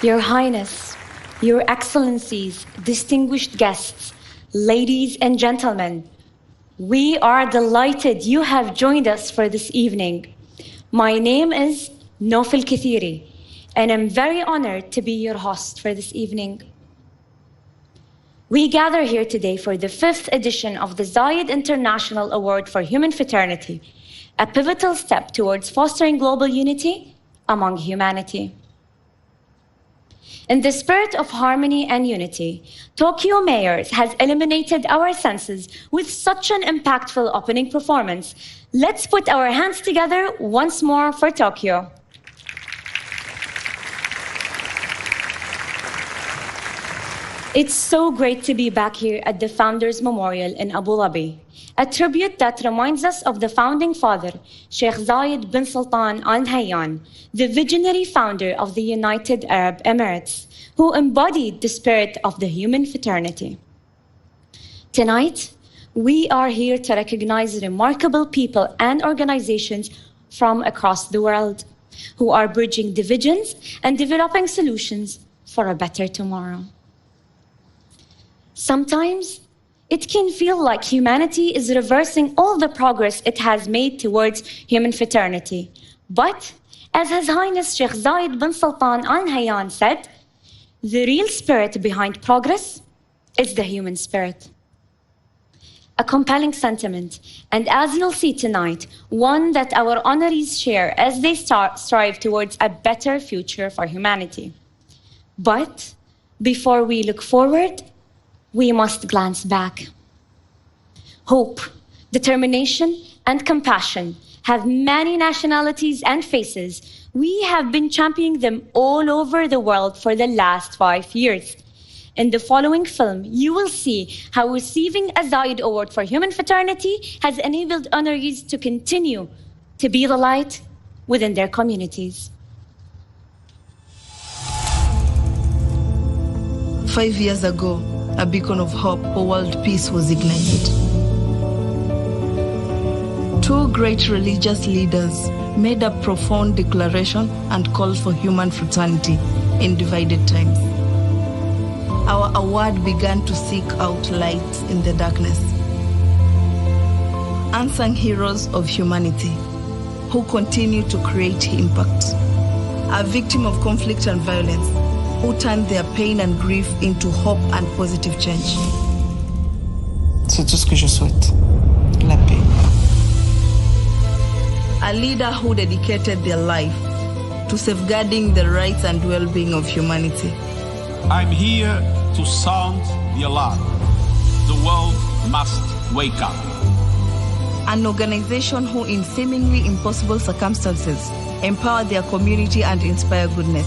Your Highness, Your Excellencies, distinguished guests, ladies and gentlemen, we are delighted you have joined us for this evening. My name is Nofel Kathiri, and I'm very honored to be your host for this evening. We gather here today for the 5th edition of the Zayed International Award for Human Fraternity, a pivotal step towards fostering global unity among humanity. In the spirit of harmony and unity, Tokyo Mayors has illuminated our senses with such an impactful opening performance. Let's put our hands together once more for Tokyo. It's so great to be back here at the Founders Memorial in Abu Dhabi, a tribute that reminds us of the founding father, Sheikh Zayed bin Sultan Al Nahyan, the visionary founder of the United Arab Emirates, who embodied the spirit of the human fraternity. Tonight, we are here to recognize remarkable people and organizations from across the world who are bridging divisions and developing solutions for a better tomorrow. Sometimes, it can feel like humanity is reversing all the progress it has made towards human fraternity. But, as His Highness Sheikh Zayed bin Sultan Al Nahyan said, the real spirit behind progress is the human spirit. A compelling sentiment, and as you'll see tonight, one that our honorees share as they strive towards a better future for humanity. But, before we look forward, we must glance back. Hope, determination, and compassion have many nationalities and faces. We have been championing them all over the world for the last 5 years. In the following film, you will see how receiving a Zayed Award for Human Fraternity has enabled honorees to continue to be the light within their communities. 5 years ago, a beacon of hope for world peace was ignited. 2 great religious leaders made a profound declaration and called for human fraternity in divided times. Our award began to seek out light in the darkness. Unsung heroes of humanity who continue to create impact, a victim of conflict and violence, who turned their pain and grief into hope and positive change. C'est tout ce que je souhaite, la paix. A leader who dedicated their life to safeguarding the rights and well-being of humanity. I'm here to sound the alarm. The world must wake up. An organization who, in seemingly impossible circumstances, empower their community and inspire goodness.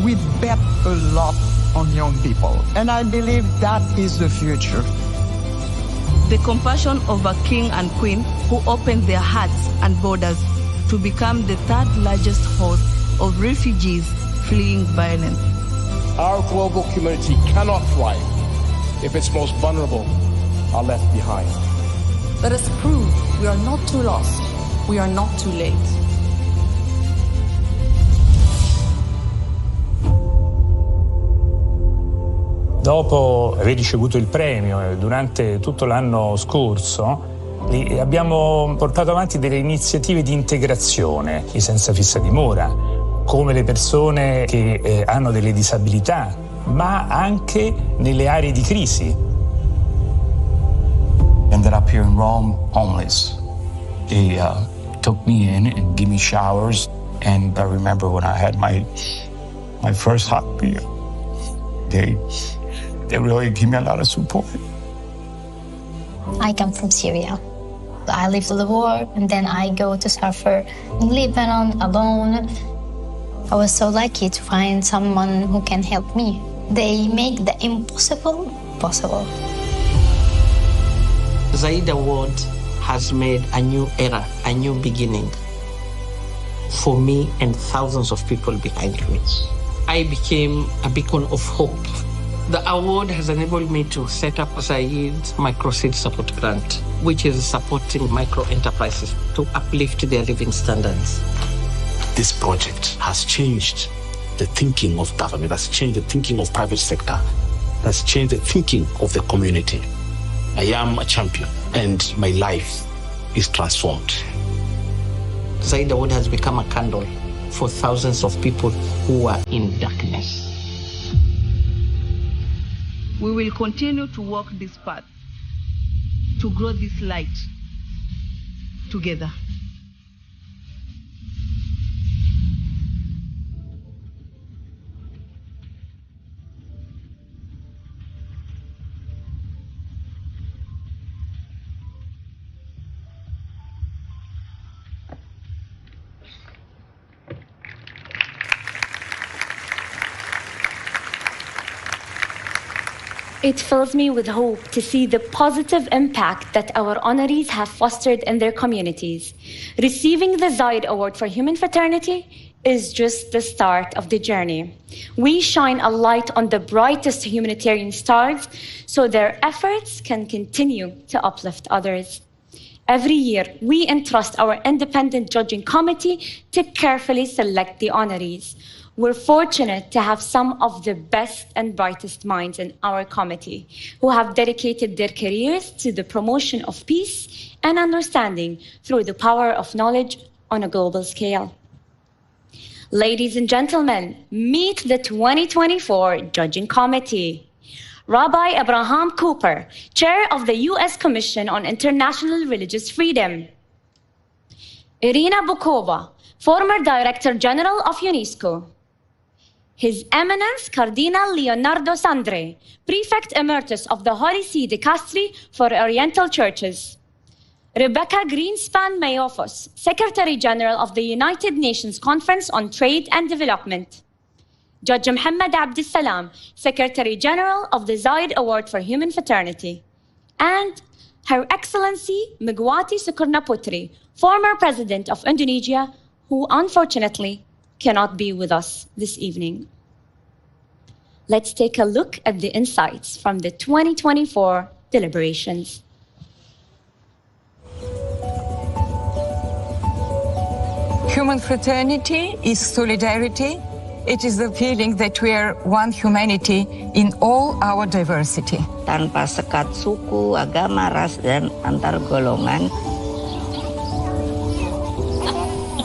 We bet a lot on young people, and I believe that is the future. The compassion of a king and queen who opened their hearts and borders to become the 3rd largest host of refugees fleeing violence. Our global community cannot thrive if its most vulnerable are left behind. Let us prove we are not too lost, we are not too late. Dopo aver ricevuto il premio durante tutto l'anno scorso, abbiamo portato avanti delle iniziative di integrazione, i senza fissa dimora, come le persone che hanno delle disabilità, ma anche nelle aree di crisi. Ended up here in Rome, homeless. They took me in and gave me showers, and I remember when I had my first hot beer. They really give me a lot of support. I come from Syria. I lived the war, and then I go to suffer in Lebanon alone. I was so lucky to find someone who can help me. They make the impossible possible. The Zayed Award has made a new era, a new beginning for me and thousands of people behind me. I became a beacon of hope. The award has enabled me to set up Zayed Microseed Support Grant, which is supporting micro-enterprises to uplift their living standards. This project has changed the thinking of government, that's changed the thinking of private sector, that's changed the thinking of the community. I am a champion, and my life is transformed. Zayed Award has become a candle for thousands of people who are in darkness. We will continue to walk this path, to grow this light together. It fills me with hope to see the positive impact that our honorees have fostered in their communities. Receiving the Zayed Award for Human Fraternity is just the start of the journey. We shine a light on the brightest humanitarian stars so their efforts can continue to uplift others. Every year, we entrust our independent judging committee to carefully select the honorees. We're fortunate to have some of the best and brightest minds in our committee who have dedicated their careers to the promotion of peace and understanding through the power of knowledge on a global scale. Ladies and gentlemen, meet the 2024 Judging Committee. Rabbi Abraham Cooper, Chair of the U.S. Commission on International Religious Freedom. Irina Bukova, former Director General of UNESCO. His Eminence Cardinal Leonardo Sandre, Prefect Emeritus of the Holy See Dicastery for Oriental Churches. Rebecca Greenspan Mayofos, Secretary General of the United Nations Conference on Trade and Development. Judge Muhammad Abdul Salam, Secretary General of the Zayed Award for Human Fraternity. And Her Excellency Megawati Sukarnoputri, former President of Indonesia, who unfortunately cannot be with us this evening. Let's take a look at the insights from the 2024 deliberations. Human fraternity is solidarity. It is the feeling that we are one humanity in all our diversity. Tanpa sekat suku, agama, ras, dan antar golongan.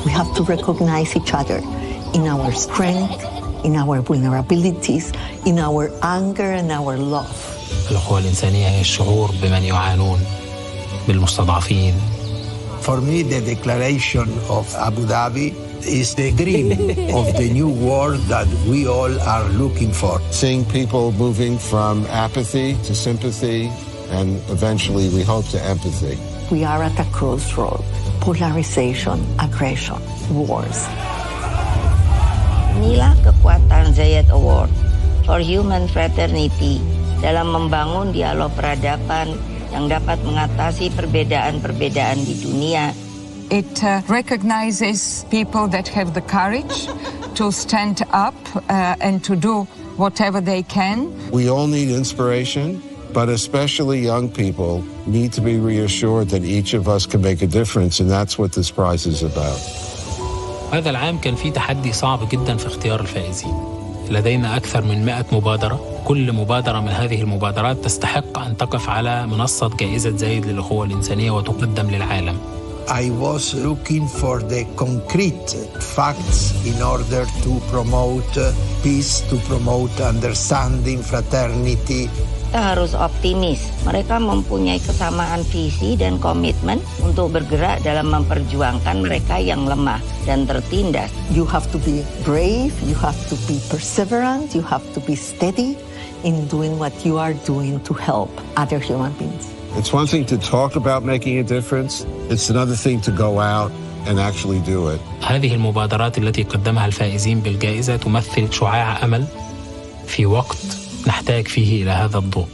We have to recognize each other in our strength, in our vulnerabilities, in our anger and our love. الأخوة الإنسانية هي الشعور بمن يعانون بالمستضعفين. For me, the declaration of Abu Dhabi is the dream of the new world that we all are looking for. Seeing people moving from apathy to sympathy and eventually we hope to empathy. We are at a crossroad. Polarization, aggression, wars. Inilah kekuatan Zayed Award for Human Fraternity dalam membangun dialog peradaban yang dapat mengatasi perbedaan-perbedaan di dunia. It recognizes people that have the courage to stand up and to do whatever they can. We all need inspiration, but especially young people need to be reassured that each of us can make a difference, and that's what this prize is about. هذا العام كان فيه تحدي صعب جدا في اختيار الفائزين. لدينا أكثر من 100 مبادرة. كل مبادرة من هذه المبادرات تستحق أن تقف على منصة جائزة زايد للأخوة الإنسانية وتقدم للعالم. I was looking for the concrete facts in order to promote peace, to promote understanding, fraternity. Kita harus optimis. Mereka mempunyai kesamaan visi dan komitmen untuk bergerak dalam memperjuangkan mereka yang lemah dan tertindas. You have to be brave, you have to be perseverant, you have to be steady in doing what you are doing to help other human beings. It's one thing to talk about making a difference. It's another thing to go out and actually do it. هذه المبادرات التي قدمها الفائزين بالجائزة تمثل شعاع أمل في وقت نحتاج فيه إلى هذا الضوء.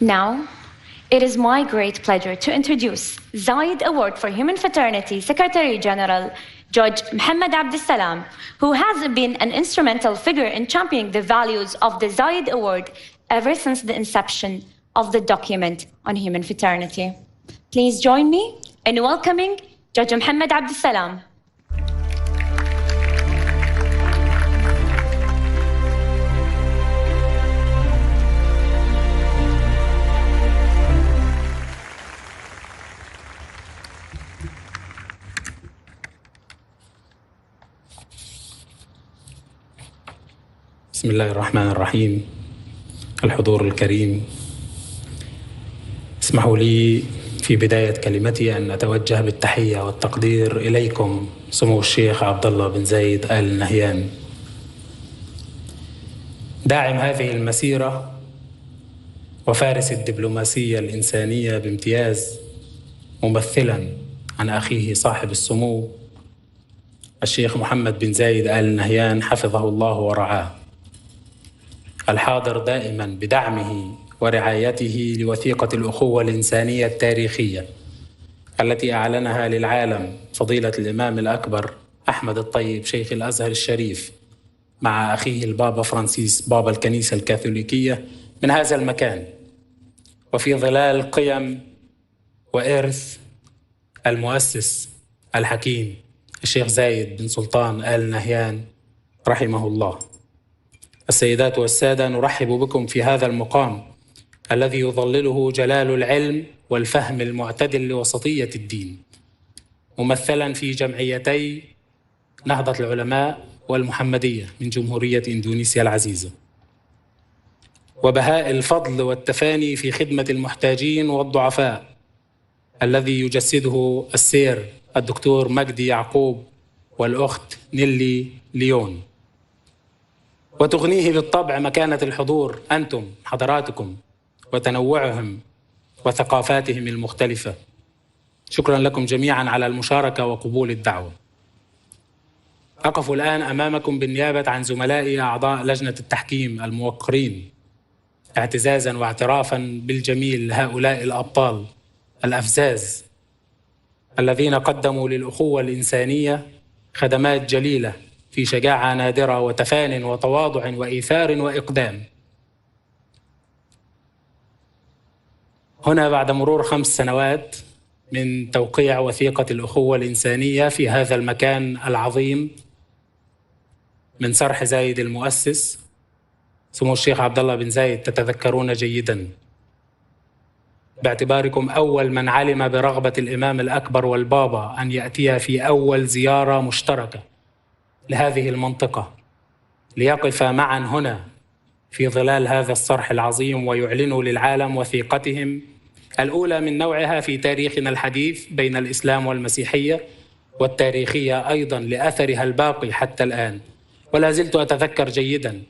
Now, it is my great pleasure to introduce Zayed Award for Human Fraternity Secretary General Judge Muhammad Abdul Salam, who has been an instrumental figure in championing the values of the Zayed Award ever since the inception of the document on human fraternity. Please join me in welcoming جوج محمد عبد السلام. بسم الله الرحمن الرحيم. الحضور الكريم، اسمحوا لي في بداية كلمتي أن أتوجه بالتحية والتقدير إليكم سمو الشيخ عبد الله بن زايد آل نهيان، داعم هذه المسيرة وفارس الدبلوماسية الإنسانية بامتياز، ممثلا عن أخيه صاحب السمو الشيخ محمد بن زايد آل نهيان حفظه الله ورعاه، الحاضر دائما بدعمه ورعايته لوثيقة الأخوة الإنسانية التاريخية التي أعلنها للعالم فضيلة الإمام الأكبر أحمد الطيب شيخ الأزهر الشريف مع أخيه البابا فرانسيس بابا الكنيسة الكاثوليكية من هذا المكان، وفي ظلال قيم وإرث المؤسس الحكيم الشيخ زايد بن سلطان آل نهيان رحمه الله. السيدات والسادة، نرحب بكم في هذا المقام الذي يظلله جلال العلم والفهم المعتدل لوسطية الدين، ممثلا في جمعيتي نهضة العلماء والمحمدية من جمهورية إندونيسيا العزيزة، وبهاء الفضل والتفاني في خدمة المحتاجين والضعفاء الذي يجسده السير الدكتور مجدي يعقوب والأخت نيلي ليون، وتغنيه بالطبع مكانة الحضور أنتم حضراتكم وتنوعهم وثقافاتهم المختلفة. شكرا لكم جميعا على المشاركة وقبول الدعوة. أقف الآن أمامكم بالنيابة عن زملائي أعضاء لجنة التحكيم الموقرين، اعتزازا واعترافا بالجميل لهؤلاء الأبطال الأفزاز الذين قدموا للأخوة الإنسانية خدمات جليلة في شجاعة نادرة وتفان وتواضع وإيثار وإقدام. هنا بعد مرور 5 سنوات من توقيع وثيقة الأخوة الإنسانية في هذا المكان العظيم من صرح زايد المؤسس، سمو الشيخ عبد الله بن زايد تتذكرون جيدا باعتباركم أول من علم برغبة الإمام الأكبر والبابا أن يأتي في أول زيارة مشتركة لهذه المنطقة ليقف معا هنا في ظلال هذا الصرح العظيم ويعلنوا للعالم وثيقتهم الأولى من نوعها في تاريخنا الحديث بين الإسلام والمسيحية، والتاريخية أيضا لأثرها الباقي حتى الآن. ولا زلت أتذكر جيدا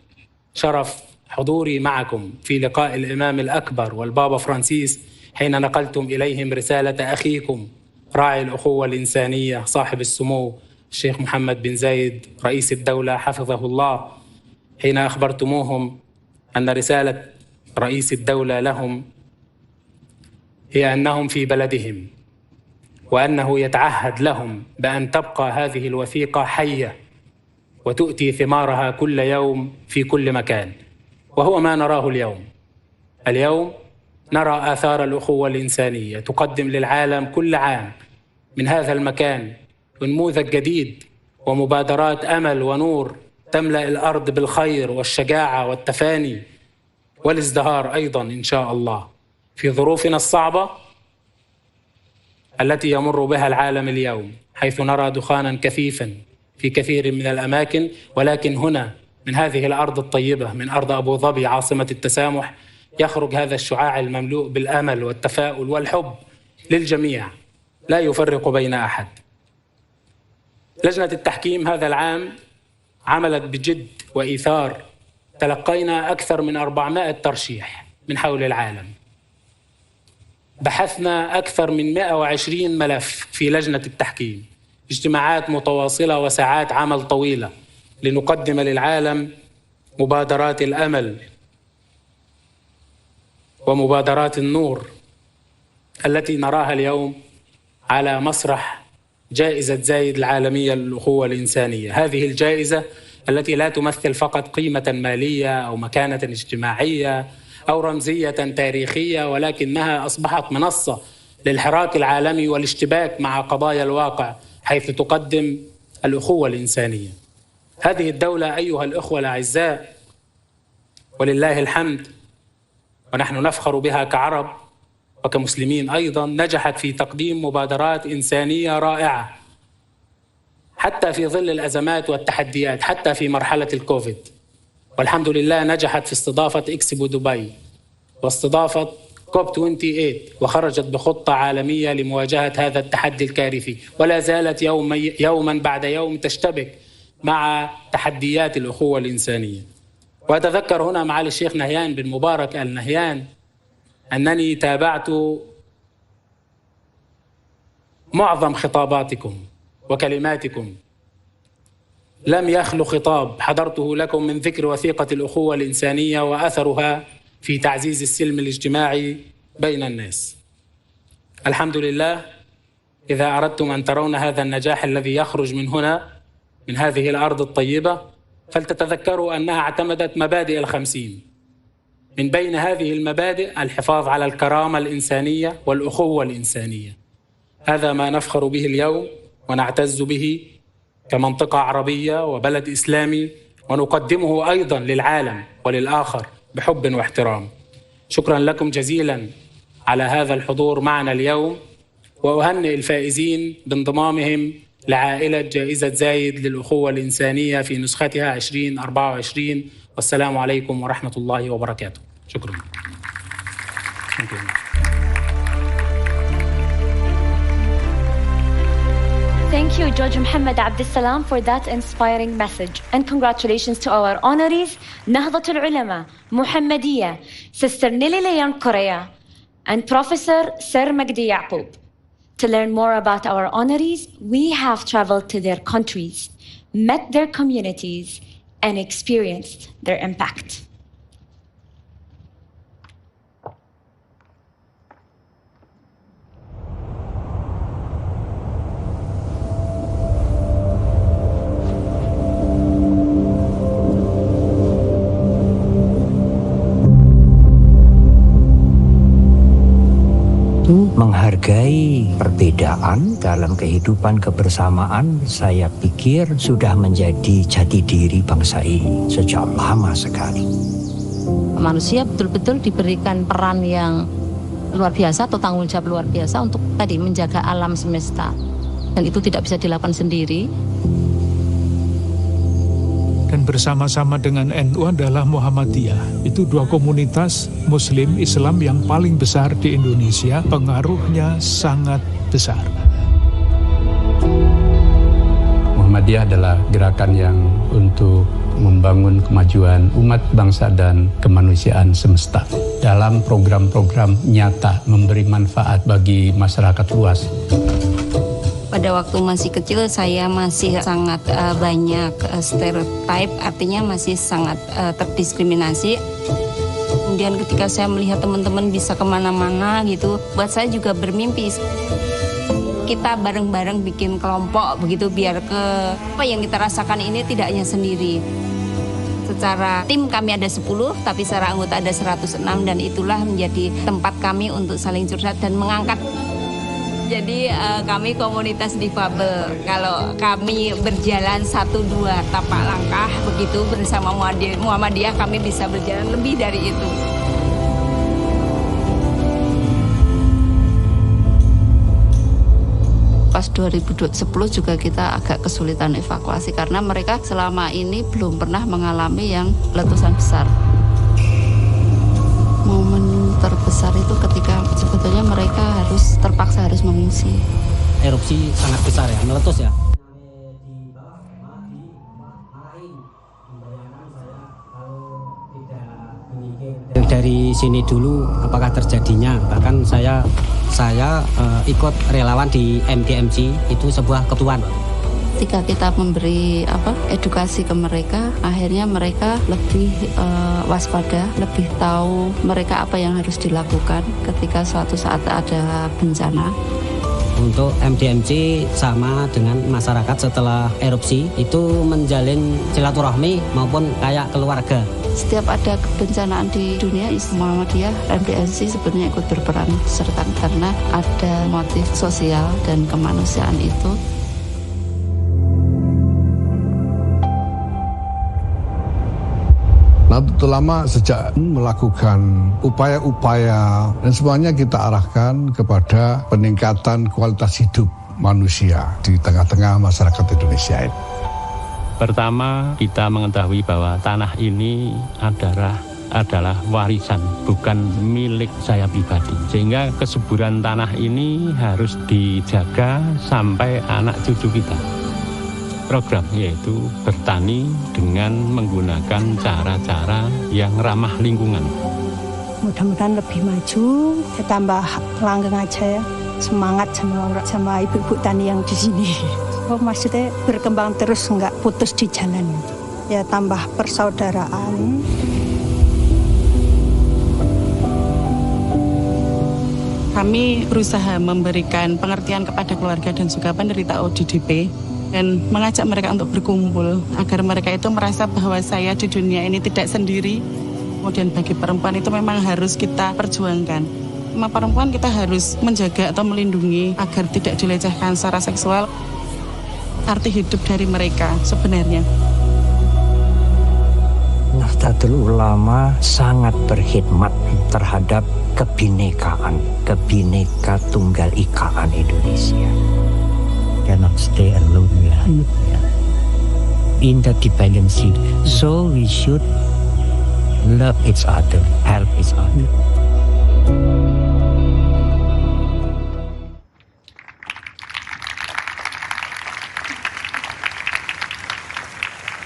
شرف حضوري معكم في لقاء الإمام الأكبر والبابا فرانسيس حين نقلتم إليهم رسالة أخيكم راعي الأخوة الإنسانية صاحب السمو الشيخ محمد بن زايد رئيس الدولة حفظه الله، حين أخبرتموهم أن رسالة رئيس الدولة لهم هي أنهم في بلدهم، وأنه يتعهد لهم بأن تبقى هذه الوثيقة حية وتؤتي ثمارها كل يوم في كل مكان. وهو ما نراه اليوم. اليوم نرى آثار الأخوة الإنسانية تقدم للعالم كل عام من هذا المكان نموذج جديد ومبادرات أمل ونور تملأ الأرض بالخير والشجاعة والتفاني والازدهار أيضا إن شاء الله في ظروفنا الصعبة التي يمر بها العالم اليوم، حيث نرى دخانا كثيفا في كثير من الأماكن، ولكن هنا من هذه الأرض الطيبة من أرض أبو ظبي عاصمة التسامح يخرج هذا الشعاع المملوء بالأمل والتفاؤل والحب للجميع لا يفرق بين أحد. لجنة التحكيم هذا العام عملت بجد وإيثار، تلقينا أكثر من 400 ترشيح من حول العالم، بحثنا أكثر من 120 ملف في لجنة التحكيم، اجتماعات متواصلة وساعات عمل طويلة لنقدم للعالم مبادرات الأمل ومبادرات النور التي نراها اليوم على مسرح جائزة زايد العالمية للأخوة الإنسانية. هذه الجائزة التي لا تمثل فقط قيمة مالية أو مكانة اجتماعية أو رمزية تاريخية، ولكنها أصبحت منصة للحراك العالمي والاشتباك مع قضايا الواقع حيث تقدم الأخوة الإنسانية. هذه الدولة أيها الأخوة الأعزاء ولله الحمد ونحن نفخر بها كعرب وكمسلمين أيضا، نجحت في تقديم مبادرات إنسانية رائعة حتى في ظل الأزمات والتحديات، حتى في مرحلة الكوفيد. والحمد لله نجحت في استضافة إكسبو دبي واستضافة كوب 28 وخرجت بخطة عالمية لمواجهة هذا التحدي الكارثي، ولا زالت يوما بعد يوم تشتبك مع تحديات الأخوة الإنسانية. وأتذكر هنا معالي الشيخ نهيان بن مبارك آل نهيان أنني تابعت معظم خطاباتكم وكلماتكم، لم يخلو خطاب حضرته لكم من ذكر وثيقة الأخوة الإنسانية وأثرها في تعزيز السلم الاجتماعي بين الناس. الحمد لله، إذا أردتم أن ترون هذا النجاح الذي يخرج من هنا من هذه الأرض الطيبة فلتتذكروا أنها اعتمدت مبادئ الخمسين. من بين هذه المبادئ الحفاظ على الكرامة الإنسانية والأخوة الإنسانية. هذا ما نفخر به اليوم ونعتز به كمنطقة عربية وبلد إسلامي، ونقدمه أيضا للعالم وللآخر بحب واحترام. شكرا لكم جزيلا على هذا الحضور معنا اليوم، وأهنئ الفائزين بانضمامهم لعائلة جائزة زايد للأخوة الإنسانية في نسختها 2024. والسلام عليكم ورحمة الله وبركاته. شكرا. Thank you, Judge Muhammad Abdussalam, for that inspiring message. And congratulations to our honorees, Nahdlatul Ulama, Muhammadiyah, Sister Nelly Correa, and Professor Sir Magdi Yacoub. To learn more about our honorees, we have traveled to their countries, met their communities, and experienced their impact. Menghargai perbedaan dalam kehidupan kebersamaan, saya pikir sudah menjadi jati diri bangsa ini sejak lama sekali. Manusia betul-betul diberikan peran yang luar biasa atau tanggung jawab luar biasa untuk tadi menjaga alam semesta. Dan itu tidak bisa dilakukan sendiri. Dan bersama-sama dengan NU adalah Muhammadiyah. Itu dua komunitas Muslim Islam yang paling besar di Indonesia. Pengaruhnya sangat besar. Muhammadiyah adalah gerakan yang untuk membangun kemajuan umat bangsa dan kemanusiaan semesta. Dalam program-program nyata memberi manfaat bagi masyarakat luas. Pada waktu masih kecil saya masih sangat banyak stereotip, artinya masih sangat terdiskriminasi. Kemudian ketika saya melihat teman-teman bisa kemana-mana gitu, buat saya juga bermimpi. Kita bareng-bareng bikin kelompok begitu biar ke apa yang kita rasakan ini tidak hanya sendiri. Secara tim kami ada 10, tapi secara anggota ada 106 dan itulah menjadi tempat kami untuk saling curhat dan mengangkat. Jadi kami komunitas difabel. Kalau kami berjalan 1-2 tapak langkah begitu bersama Muhammadiyah, kami bisa berjalan lebih dari itu. Pas 2010 juga kita agak kesulitan evakuasi karena mereka selama ini belum pernah mengalami yang letusan besar. Momen terbesar itu ketika sebetulnya mereka terpaksa harus mengungsi. Erupsi sangat besar ya, meletus ya. Dari sini dulu apakah terjadinya, bahkan saya ikut relawan di MGMG, itu sebuah ketuaan. Ketika kita memberi edukasi ke mereka, akhirnya mereka lebih waspada, lebih tahu mereka apa yang harus dilakukan ketika suatu saat ada bencana. Untuk MDMC sama dengan masyarakat setelah erupsi itu menjalin silaturahmi maupun kayak keluarga. Setiap ada kebencanaan di dunia, Muhammadiyah MDMC sebenarnya ikut berperan serta karena ada motif sosial dan kemanusiaan itu. Nahdlatul Ulama sejak melakukan upaya-upaya dan semuanya kita arahkan kepada peningkatan kualitas hidup manusia di tengah-tengah masyarakat Indonesia. Pertama, kita mengetahui bahwa tanah ini adalah warisan, bukan milik saya pribadi. Sehingga kesuburan tanah ini harus dijaga sampai anak cucu kita. Program yaitu bertani dengan menggunakan cara-cara yang ramah lingkungan. Mudah-mudahan lebih maju, ya tambah langgeng aja ya, semangat sama ibu-ibu tani yang di sini. Maksudnya berkembang terus, nggak putus di jalan. Ya tambah persaudaraan. Kami berusaha memberikan pengertian kepada keluarga dan juga penderita ODP dan mengajak mereka untuk berkumpul agar mereka itu merasa bahwa saya di dunia ini tidak sendiri. Kemudian bagi perempuan itu memang harus kita perjuangkan. Memang perempuan kita harus menjaga atau melindungi agar tidak dilecehkan secara seksual. Arti hidup dari mereka sebenarnya. Nahdlatul Ulama sangat berkhidmat terhadap kebhinekaan tunggal ikaan Indonesia. Cannot stay alone, interdependency. So we should love each other, help each other.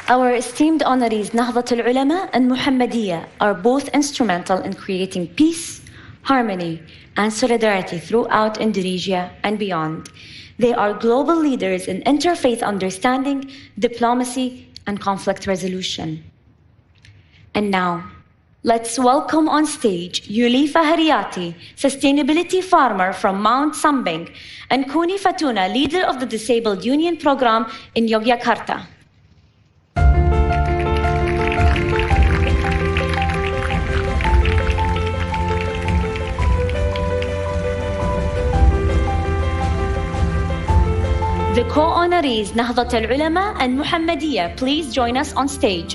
Our esteemed honorees Nahdlatul Ulama and Muhammadiyah are both instrumental in creating peace, harmony, and solidarity throughout Indonesia and beyond. They are global leaders in interfaith understanding, diplomacy, and conflict resolution. And now, let's welcome on stage Yulifa Hariyati, sustainability farmer from Mount Sambing, and Kuni Fatuna, leader of the Disabled Union Program in Yogyakarta. The co-honorees Nahdlatul Ulama and Muhammadiyah, please join us on stage.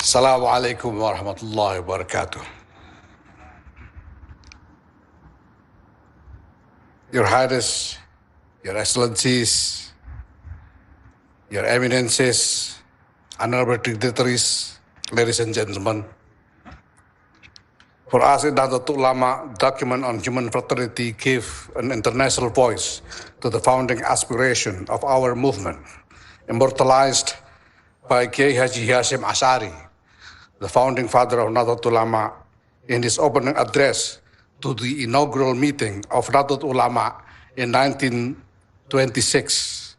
Assalamualaikum warahmatullahi wabarakatuh. Your Highness, Your Excellencies, Your Eminences, honorable dignitaries, ladies and gentlemen. For us in Nahdlatul Ulama, document on human fraternity gave an international voice to the founding aspiration of our movement, immortalized by Kiai Haji Hashim Ash'ari, the founding father of Nahdlatul Ulama, in his opening address to the inaugural meeting of Nahdlatul Ulama in 1926.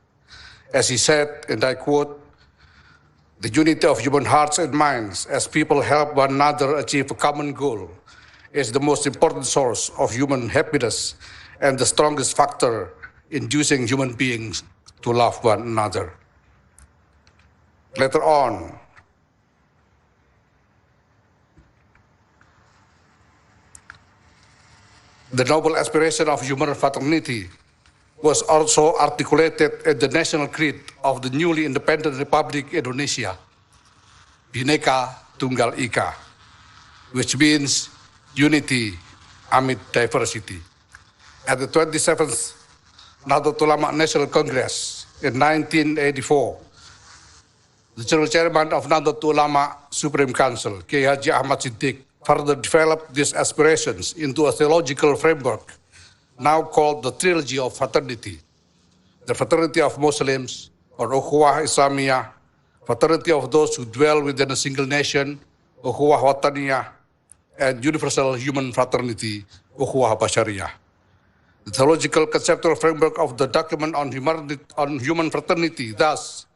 As he said, and I quote, "The unity of human hearts and minds as people help one another achieve a common goal is the most important source of human happiness and the strongest factor inducing human beings to love one another." Later on, the noble aspiration of human fraternity was also articulated in the national creed of the newly independent Republic Indonesia, Bhinneka Tunggal Ika, which means unity amid diversity. At the 27th Nahdlatul Ulama National Congress in 1984, the General Chairman of Nahdlatul Ulama Supreme Council, Kiai Haji Ahmad Siddiq, further developed these aspirations into a theological framework now called the Trilogy of Fraternity: the fraternity of Muslims, or Ukhuwah Islamiyah, fraternity of those who dwell within a single nation, Ukhuwah Wataniyah, and universal human fraternity, Ukhuwah Bashariyah. The theological conceptual framework of the document on human fraternity thus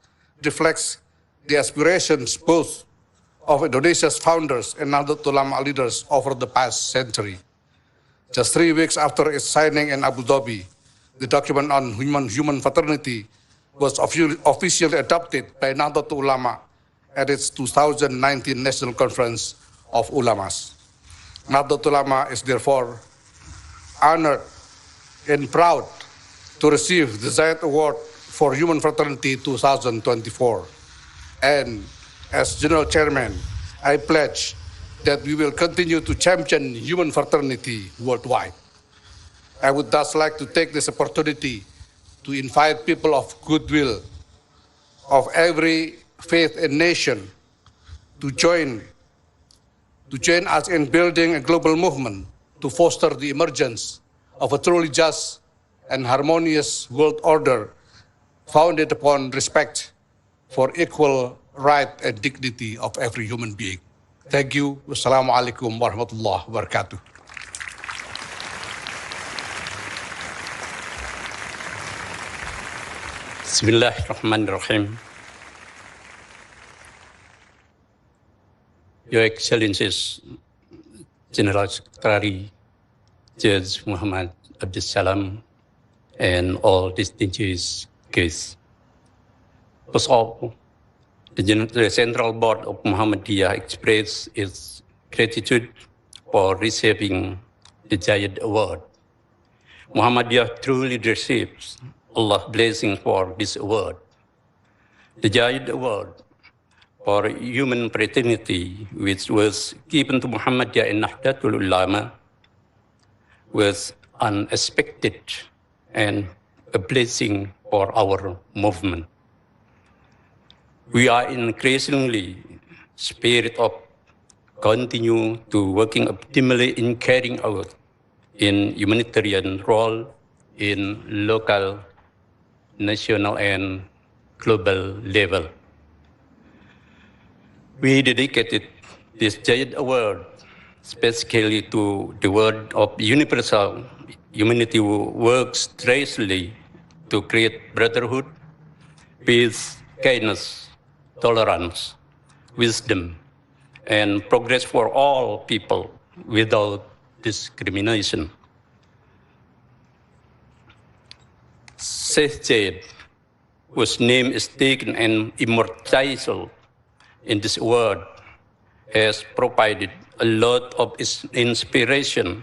reflects the aspirations both of Indonesia's founders and Nahdlatul Ulama leaders over the past century. Just 3 weeks after its signing in Abu Dhabi, the document on human fraternity was officially adopted by Nahdlatul Ulama at its 2019 National Conference of Ulamas. Nahdlatul Ulama is therefore honored and proud to receive the Zayed Award for Human Fraternity 2024. And as General Chairman, I pledge that we will continue to champion human fraternity worldwide. I would thus like to take this opportunity to invite people of goodwill of every faith and nation to join us in building a global movement to foster the emergence of a truly just and harmonious world order founded upon respect for equal right and dignity of every human being. Thank you. Wassalamualaikum warahmatullahi wabarakatuh. Bismillahirrahmanirrahim. Your Excellencies, General Secretary Judge Muhammad Abdul Salam, and all distinguished guests. First of all, the Central Board of Muhammadiyah expresses its gratitude for receiving the Zayed Award. Muhammadiyah truly receives Allah's blessing for this award. The Zayed Award for Human Fraternity, which was given to Muhammadiyah and Nahdlatul Ulama, was unexpected and a blessing for our movement. We are increasingly spirit of continue to working optimally in carrying out in humanitarian role in local, national, and global level. We dedicated this Zayed Award specifically to the work of universal humanity who works tirelessly to create brotherhood, peace, kindness, tolerance, wisdom, and progress for all people without discrimination. Sheikh Zayed, whose name is taken and immortalized in this award, has provided a lot of inspiration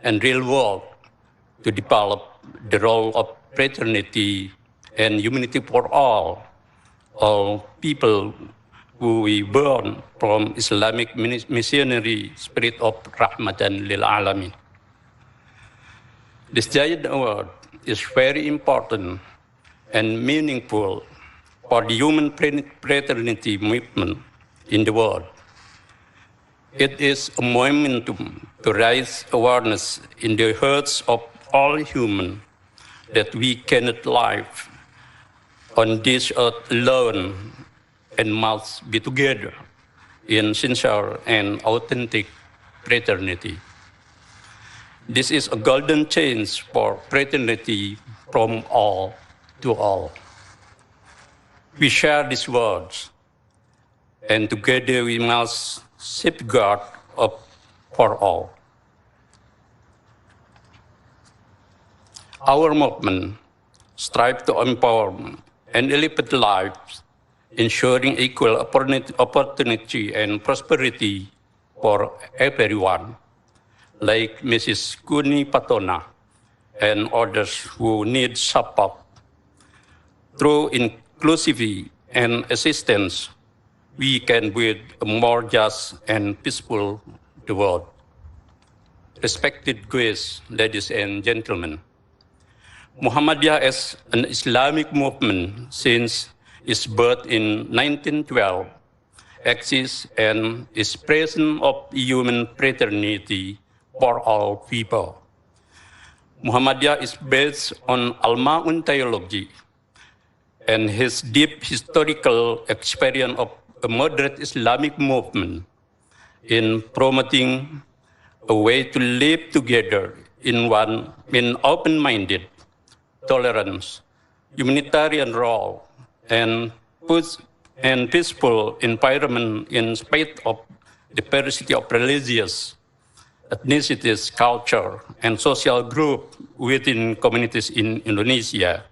and real work to develop the role of fraternity and humanity for all people who we born from Islamic missionary spirit of Rahmatan lil Alamin. This Zayed Award is very important and meaningful for the human fraternity movement in the world. It is a momentum to raise awareness in the hearts of all humans that we cannot live on this earth alone and must be together in sincere and authentic fraternity. This is a golden chance for fraternity from all to all. We share these words, and together we must safeguard for all. Our movement strives to empower and elevate lives, ensuring equal opportunity and prosperity for everyone, like Mrs. Kuni Patona and others who need support. Through inclusivity and assistance, we can build a more just and peaceful world. Respected guests, ladies and gentlemen, Muhammadiyah as an Islamic movement since its birth in 1912 exists and is present of human fraternity for all people. Muhammadiyah is based on Al-Ma'un theology and his deep historical experience of a moderate Islamic movement in promoting a way to live together in open-minded, tolerance, humanitarian role, and peaceful environment in spite of diversity of religious, ethnicities, culture, and social group within communities in Indonesia.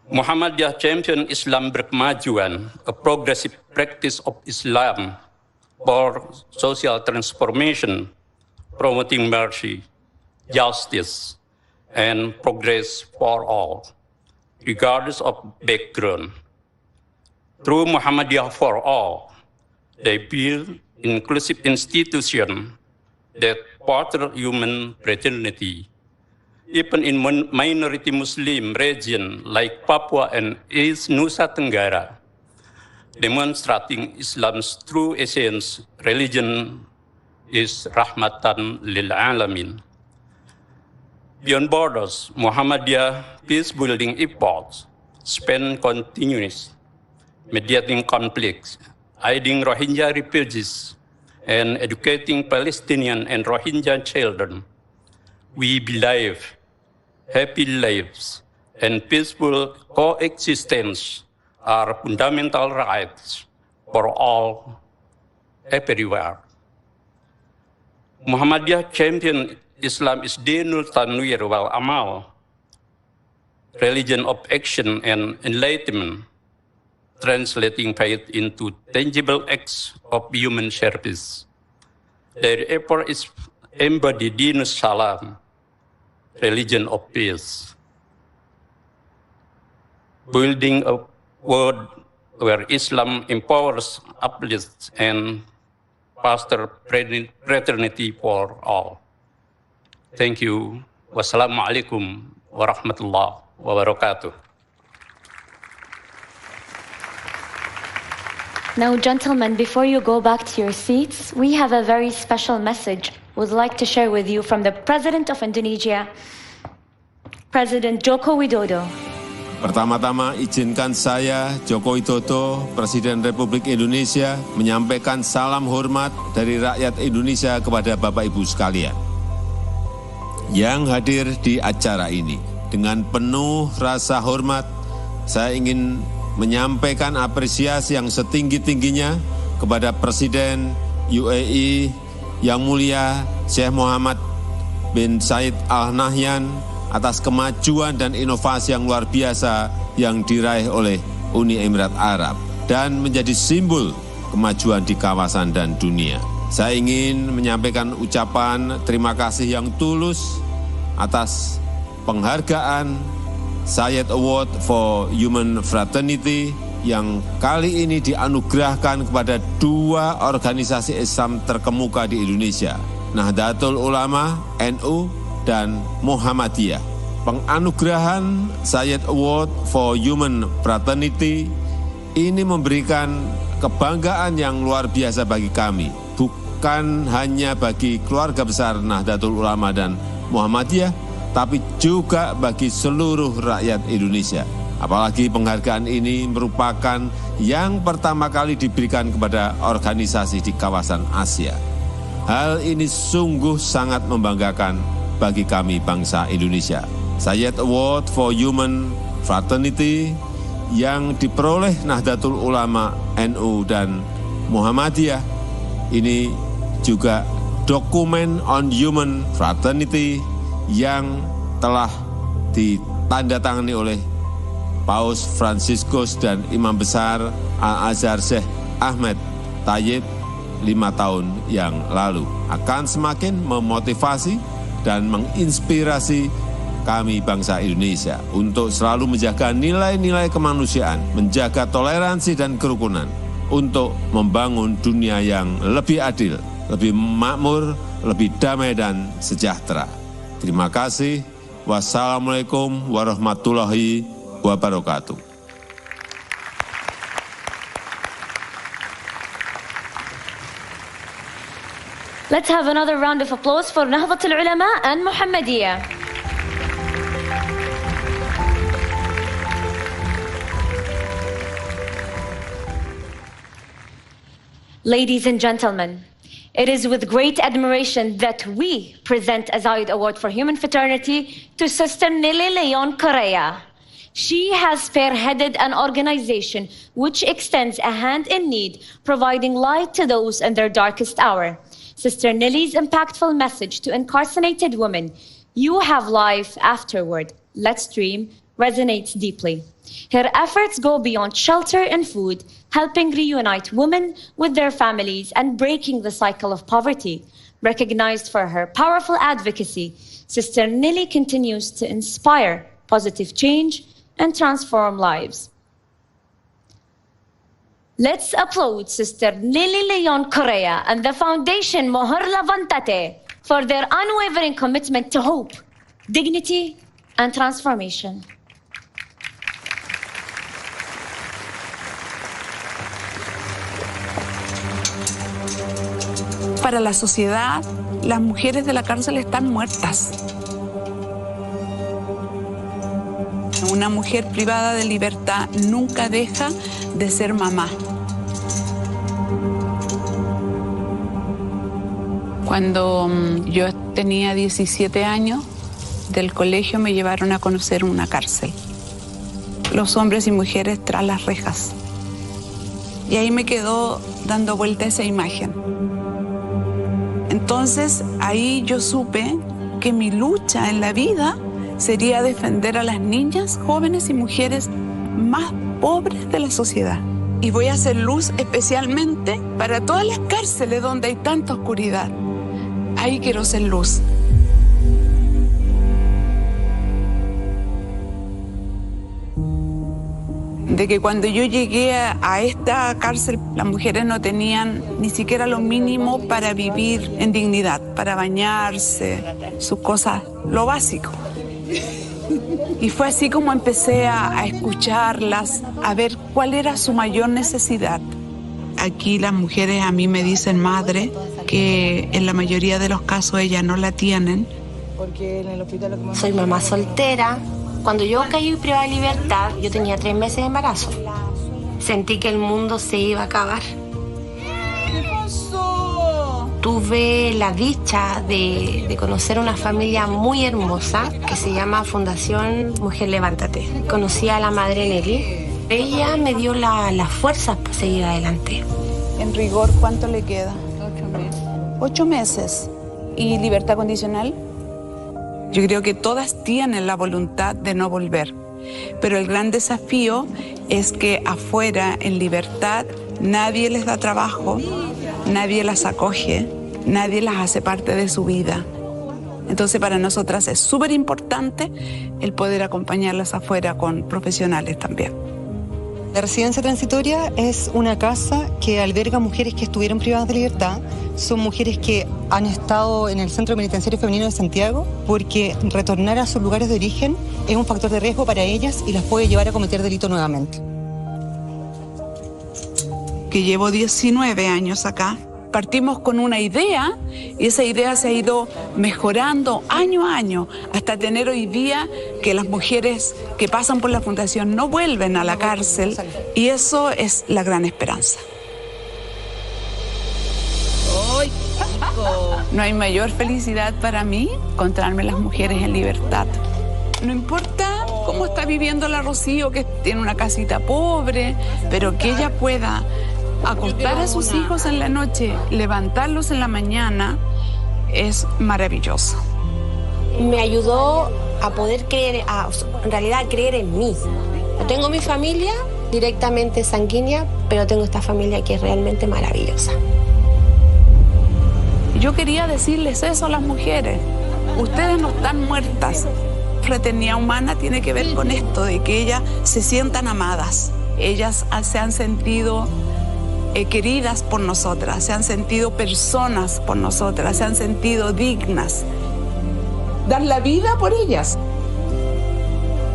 Muhammadiyah champion Islam berkemajuan, a progressive practice of Islam for social transformation, promoting mercy, justice, and progress for all, regardless of background. Through Muhammadiyah for all, they build inclusive institutions that foster human fraternity. Even in minority Muslim regions like Papua and East Nusa Tenggara, demonstrating Islam's true essence, religion is rahmatan lil alamin. Beyond borders, Muhammadiyah peace-building efforts span continuous, mediating conflicts, aiding Rohingya refugees, and educating Palestinian and Rohingya children. We believe happy lives and peaceful coexistence are fundamental rights for all, everywhere. Muhammadiyah champion Islam is dinul tanwir wal amal, religion of action and enlightenment, translating faith into tangible acts of human service. Their effort is embodied dinus salam, religion of peace, building a world where Islam empowers, uplifts, and fosters fraternity for all. Thank you. Wassalamualaikum warahmatullahi wabarakatuh. Now, gentlemen, before you go back to your seats, we have a very special message we'd like to share with you from the President of Indonesia, President Joko Widodo. Pertama-tama izinkan saya, Joko Widodo, Presiden Republik Indonesia, menyampaikan salam hormat dari rakyat Indonesia kepada Bapak Ibu sekalian yang hadir di acara ini. Dengan penuh rasa hormat, saya ingin menyampaikan apresiasi yang setinggi-tingginya kepada Presiden UAE Yang Mulia Syekh Muhammad bin Zayed Al Nahyan atas kemajuan dan inovasi yang luar biasa yang diraih oleh Uni Emirat Arab dan menjadi simbol kemajuan di kawasan dan dunia. Saya ingin menyampaikan ucapan terima kasih yang tulus atas penghargaan Zayed Award for Human Fraternity yang kali ini dianugerahkan kepada dua organisasi Islam terkemuka di Indonesia, Nahdlatul Ulama, NU, dan Muhammadiyah. Penganugerahan Zayed Award for Human Fraternity ini memberikan kebanggaan yang luar biasa bagi kami, bukan hanya bagi keluarga besar Nahdlatul Ulama dan Muhammadiyah, tapi juga bagi seluruh rakyat Indonesia. Apalagi penghargaan ini merupakan yang pertama kali diberikan kepada organisasi di kawasan Asia. Hal ini sungguh sangat membanggakan bagi kami bangsa Indonesia. Zayed Award for Human Fraternity yang diperoleh Nahdlatul Ulama, NU, dan Muhammadiyah. Ini juga dokumen on human fraternity yang telah ditandatangani oleh Paus Fransiskus dan Imam Besar Al-Azhar Syekh Ahmed Tayyib 5 tahun yang lalu. Akan semakin memotivasi dan menginspirasi kami bangsa Indonesia untuk selalu menjaga nilai-nilai kemanusiaan, menjaga toleransi dan kerukunan, untuk membangun dunia yang lebih adil, lebih makmur, lebih damai dan sejahtera. Terima kasih. Wassalamualaikum warahmatullahi wabarakatuh. Let's have another round of applause for Nahdlatul Ulama and Muhammadiyah. Ladies and gentlemen, it is with great admiration that we present a Zayed Award for Human Fraternity to Sister Nelly Correa. She has spearheaded an organization which extends a hand in need, providing light to those in their darkest hour. Sister Nelly's impactful message to incarcerated women, "You have life afterward, let's dream," resonates deeply. Her efforts go beyond shelter and food, helping reunite women with their families and breaking the cycle of poverty. Recognized for her powerful advocacy, Sister Nelly continues to inspire positive change and transform lives. Let's applaud Sister Nelly Correa and the Foundation Mohar Lavantate for their unwavering commitment to hope, dignity, and transformation. Para la sociedad, las mujeres de la cárcel están muertas. Una mujer privada de libertad nunca deja de ser mamá. Cuando yo tenía 17 años, del colegio me llevaron a conocer una cárcel. Los hombres y mujeres tras las rejas. Y ahí me quedó dando vuelta esa imagen. Entonces, ahí yo supe que mi lucha en la vida sería defender a las niñas, jóvenes y mujeres más pobres de la sociedad. Y voy a hacer luz especialmente para todas las cárceles donde hay tanta oscuridad. Ahí quiero ser luz. De que cuando yo llegué a esta cárcel, las mujeres no tenían ni siquiera lo mínimo para vivir en dignidad, para bañarse, sus cosas, lo básico. Y fue así como empecé a escucharlas, a ver cuál era su mayor necesidad. Aquí las mujeres a mí me dicen madre, que en la mayoría de los casos ellas no la tienen. Soy mamá soltera. Cuando yo caí privada de libertad, yo tenía 3 meses de embarazo. Sentí que el mundo se iba a acabar. ¿Qué pasó? Tuve la dicha de conocer una familia muy hermosa que se llama Fundación Mujer Levántate. Conocí a la madre Nelly. Ella me dio las fuerzas para seguir adelante. En rigor, ¿cuánto le queda? 8 meses. 8 meses. ¿Y libertad condicional? Yo creo que todas tienen la voluntad de no volver, pero el gran desafío es que afuera, en libertad, nadie les da trabajo, nadie las acoge, nadie las hace parte de su vida. Entonces para nosotras es súper importante el poder acompañarlas afuera con profesionales también. La residencia transitoria es una casa que alberga mujeres que estuvieron privadas de libertad. Son mujeres que han estado en el Centro Penitenciario Femenino de Santiago porque retornar a sus lugares de origen es un factor de riesgo para ellas y las puede llevar a cometer delito nuevamente. Que llevo 19 años acá. Partimos con una idea y esa idea se ha ido mejorando año a año hasta tener hoy día que las mujeres que pasan por la fundación no vuelven a la cárcel y eso es la gran esperanza. No hay mayor felicidad para mí encontrarme las mujeres en libertad. No importa cómo está viviendo la Rocío, que tiene una casita pobre, pero que ella pueda acostar a sus hijos en la noche, levantarlos en la mañana, es maravilloso. Me ayudó a poder creer, en realidad creer en mí. No tengo mi familia directamente sanguínea, pero tengo esta familia que es realmente maravillosa. Yo quería decirles eso a las mujeres. Ustedes no están muertas. Fraternidad humana tiene que ver con esto, de que ellas se sientan amadas. Ellas se han sentido queridas por nosotras, se han sentido personas por nosotras, se han sentido dignas. Dar la vida por ellas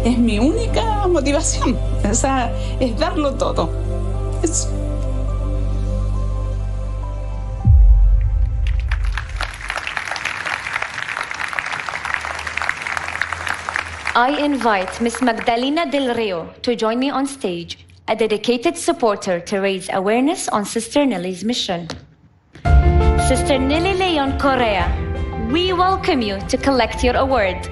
es mi única motivación. O sea, es darlo todo. I invite Ms. Magdalena Del Rio to join me on stage, a dedicated supporter to raise awareness on Sister Nelly's mission. Sister Nelly Leon Correa, we welcome you to collect your award.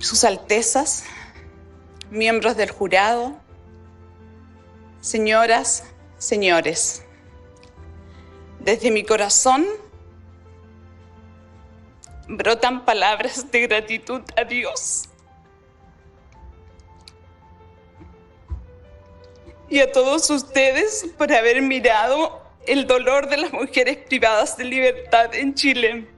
Sus Altezas, miembros del jurado, señoras, señores, desde mi corazón brotan palabras de gratitud a Dios y a todos ustedes por haber mirado el dolor de las mujeres privadas de libertad en Chile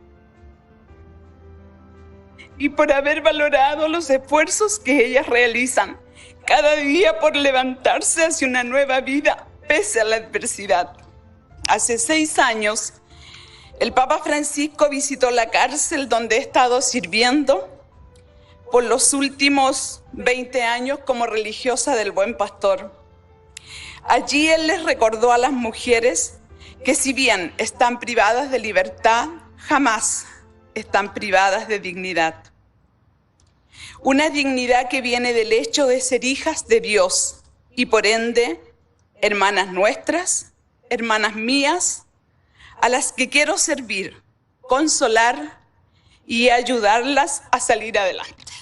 y por haber valorado los esfuerzos que ellas realizan cada día por levantarse hacia una nueva vida pese a la adversidad. Hace 6 años, el Papa Francisco visitó la cárcel donde he estado sirviendo por los últimos 20 años como religiosa del Buen Pastor. Allí él les recordó a las mujeres que si bien están privadas de libertad, jamás están privadas de dignidad. Una dignidad que viene del hecho de ser hijas de Dios y por ende, hermanas nuestras, hermanas mías, a las que quiero servir, consolar y ayudarlas a salir adelante.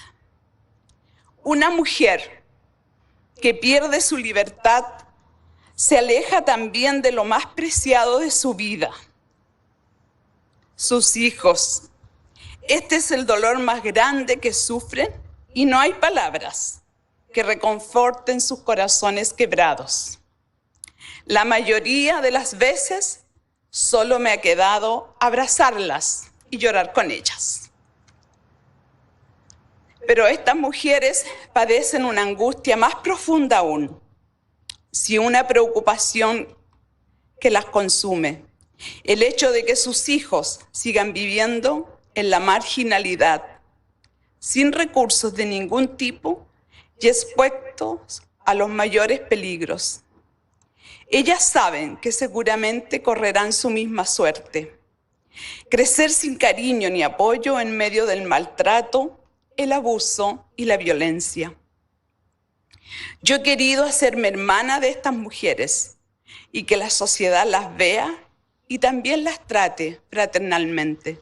Una mujer que pierde su libertad se aleja también de lo más preciado de su vida, sus hijos. Este es el dolor más grande que sufren y no hay palabras que reconforten sus corazones quebrados. La mayoría de las veces solo me ha quedado abrazarlas y llorar con ellas. Pero estas mujeres padecen una angustia más profunda aún, si una preocupación que las consume, el hecho de que sus hijos sigan viviendo en la marginalidad, sin recursos de ningún tipo y expuestos a los mayores peligros. Ellas saben que seguramente correrán su misma suerte. Crecer sin cariño ni apoyo en medio del maltrato, el abuso y la violencia. Yo he querido hacerme hermana de estas mujeres y que la sociedad las vea y también las trate fraternalmente.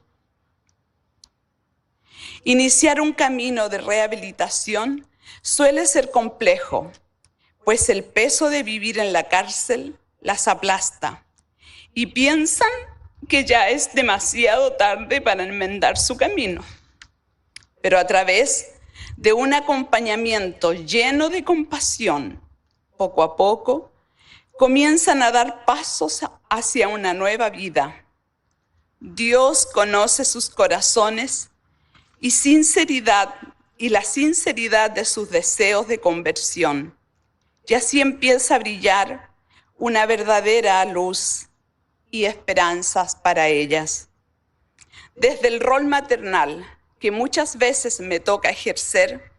Iniciar un camino de rehabilitación suele ser complejo, pues el peso de vivir en la cárcel las aplasta y piensan que ya es demasiado tarde para enmendar su camino. Pero a través de un acompañamiento lleno de compasión, poco a poco, comienzan a dar pasos hacia una nueva vida. Dios conoce sus corazones y la sinceridad de sus deseos de conversión. Y así empieza a brillar una verdadera luz y esperanzas para ellas. Desde el rol maternal, que muchas veces me toca ejercer,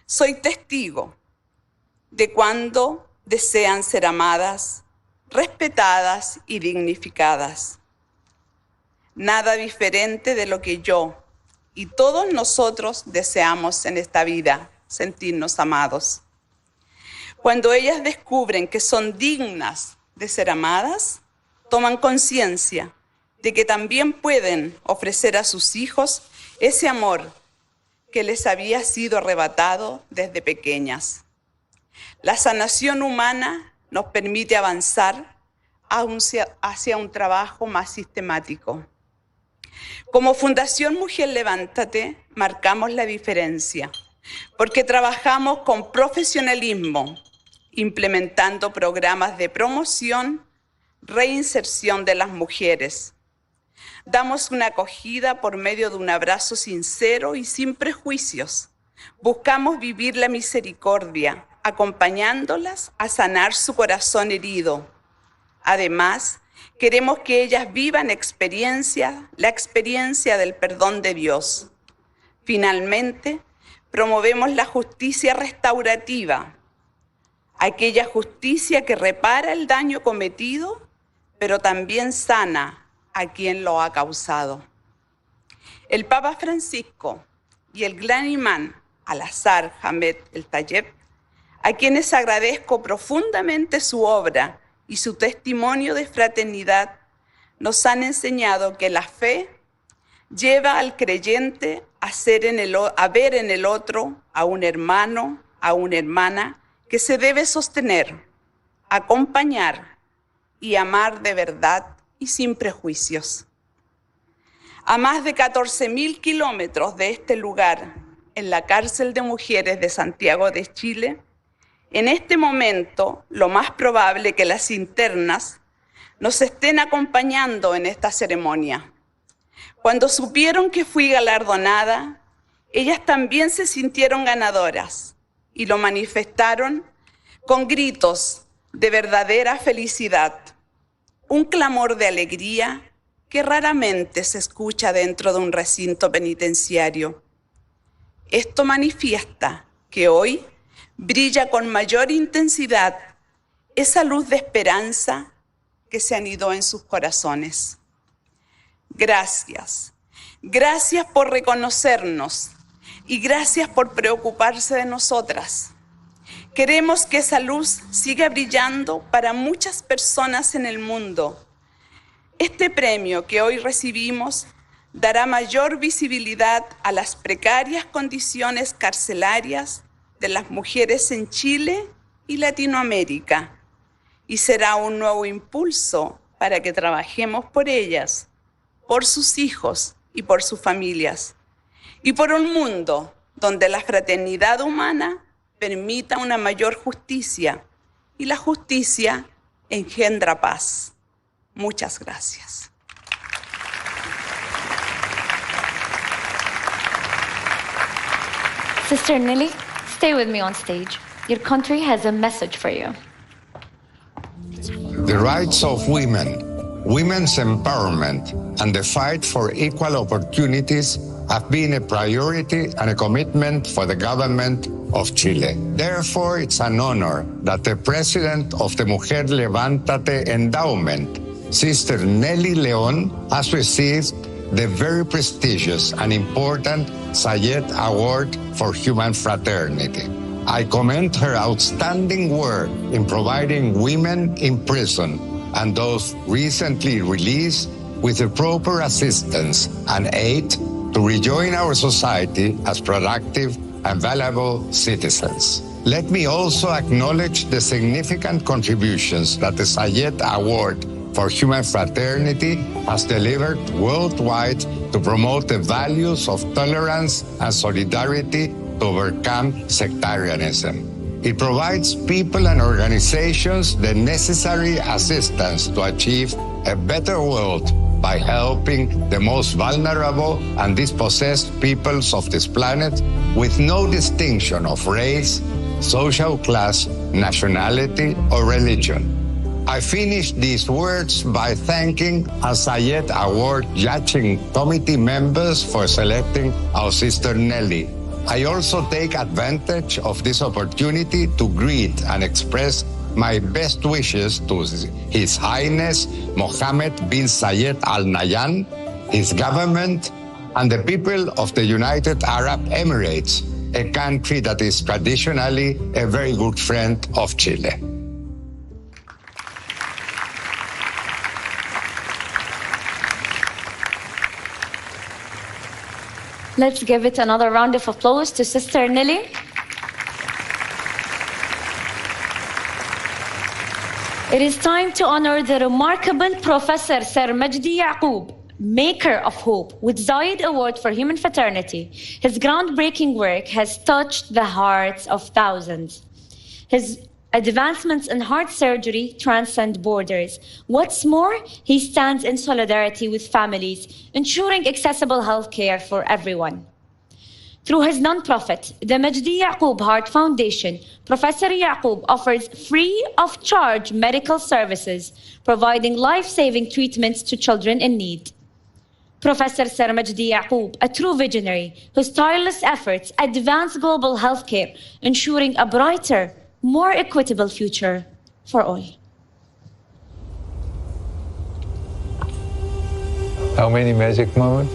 soy testigo de cuando desean ser amadas, respetadas y dignificadas. Nada diferente de lo que yo y todos nosotros deseamos en esta vida, sentirnos amados. Cuando ellas descubren que son dignas de ser amadas, toman conciencia de que también pueden ofrecer a sus hijos ese amor que les había sido arrebatado desde pequeñas. La sanación humana nos permite avanzar hacia un trabajo más sistemático. Como Fundación Mujer Levántate, marcamos la diferencia, porque trabajamos con profesionalismo, implementando programas de promoción, reinserción de las mujeres. Damos una acogida por medio de un abrazo sincero y sin prejuicios. Buscamos vivir la misericordia, acompañándolas a sanar su corazón herido. Además, queremos que ellas vivan la experiencia del perdón de Dios. Finalmente, promovemos la justicia restaurativa, aquella justicia que repara el daño cometido, pero también sana a quien lo ha causado. El Papa Francisco y el gran imán Al-Azhar Ahmed el-Tayeb, a quienes agradezco profundamente su obra y su testimonio de fraternidad, nos han enseñado que la fe lleva al creyente a ver en el otro a un hermano, a una hermana, que se debe sostener, acompañar y amar de verdad y sin prejuicios. A más de 14.000 kilómetros de este lugar, en la cárcel de mujeres de Santiago de Chile, en este momento lo más probable es que las internas nos estén acompañando en esta ceremonia. Cuando supieron que fui galardonada, ellas también se sintieron ganadoras y lo manifestaron con gritos de verdadera felicidad, un clamor de alegría que raramente se escucha dentro de un recinto penitenciario. Esto manifiesta que hoy brilla con mayor intensidad esa luz de esperanza que se anidó en sus corazones. Gracias. Gracias por reconocernos y gracias por preocuparse de nosotras. Queremos que esa luz siga brillando para muchas personas en el mundo. Este premio que hoy recibimos dará mayor visibilidad a las precarias condiciones carcelarias de las mujeres en Chile y Latinoamérica y será un nuevo impulso para que trabajemos por ellas, por sus hijos y por sus familias, y por un mundo donde la fraternidad humana permita una mayor justicia y la justicia engendra paz. Muchas gracias. Sister Nelly, stay with me on stage. Your country has a message for you. The rights of women, women's empowerment, and the fight for equal opportunities have been a priority and a commitment for the government of Chile. Therefore, it's an honor that the president of the Mujer Levántate Endowment, Sister Nelly León, has received the very prestigious and important Zayed Award for Human Fraternity. I commend her outstanding work in providing women in prison and those recently released with the proper assistance and aid to rejoin our society as productive and valuable citizens. Let me also acknowledge the significant contributions that the Zayed Award for Human Fraternity has delivered worldwide to promote the values of tolerance and solidarity to overcome sectarianism. It provides people and organizations the necessary assistance to achieve a better world by helping the most vulnerable and dispossessed peoples of this planet with no distinction of race, social class, nationality, or religion. I finish these words by thanking our Zayed Award judging committee members for selecting our sister Nelly. I also take advantage of this opportunity to greet and express my best wishes to His Highness Mohammed bin Zayed Al Nahyan, his government, and the people of the United Arab Emirates, a country that is traditionally a very good friend of Chile. Let's give it another round of applause to Sister Nelly. It is time to honor the remarkable Professor Sir Magdi Yacoub, maker of hope, with Zayed Award for Human Fraternity. His groundbreaking work has touched the hearts of thousands. His advancements in heart surgery transcend borders. What's more, he stands in solidarity with families, ensuring accessible health care for everyone. Through his non-profit, the Magdi Yacoub Heart Foundation, Professor Yacoub offers free of charge medical services, providing life-saving treatments to children in need. Professor Sir Magdi Yacoub, a true visionary whose tireless efforts advance global healthcare, ensuring a brighter, more equitable future for all. How many magic moments?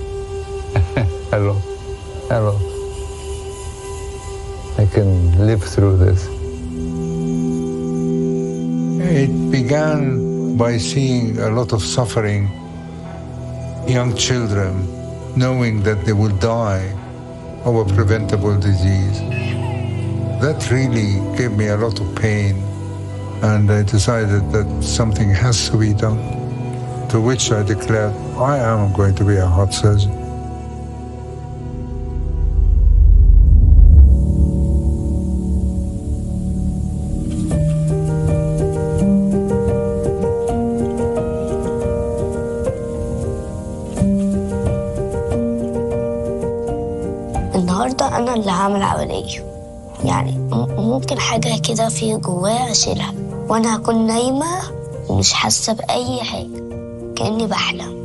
Hello. Hello. I can live through this. It began by seeing a lot of suffering, young children knowing that they will die of a preventable disease. That really gave me a lot of pain, and I decided that something has to be done, to which I declared, I am going to be a heart surgeon. النهارده أنا اللي هعمل عملية، يعني ممكن حاجة كده في جوايا أشيلها وأنا هكون نايمة ومش حاسة بأي حاجة كأني بحلم.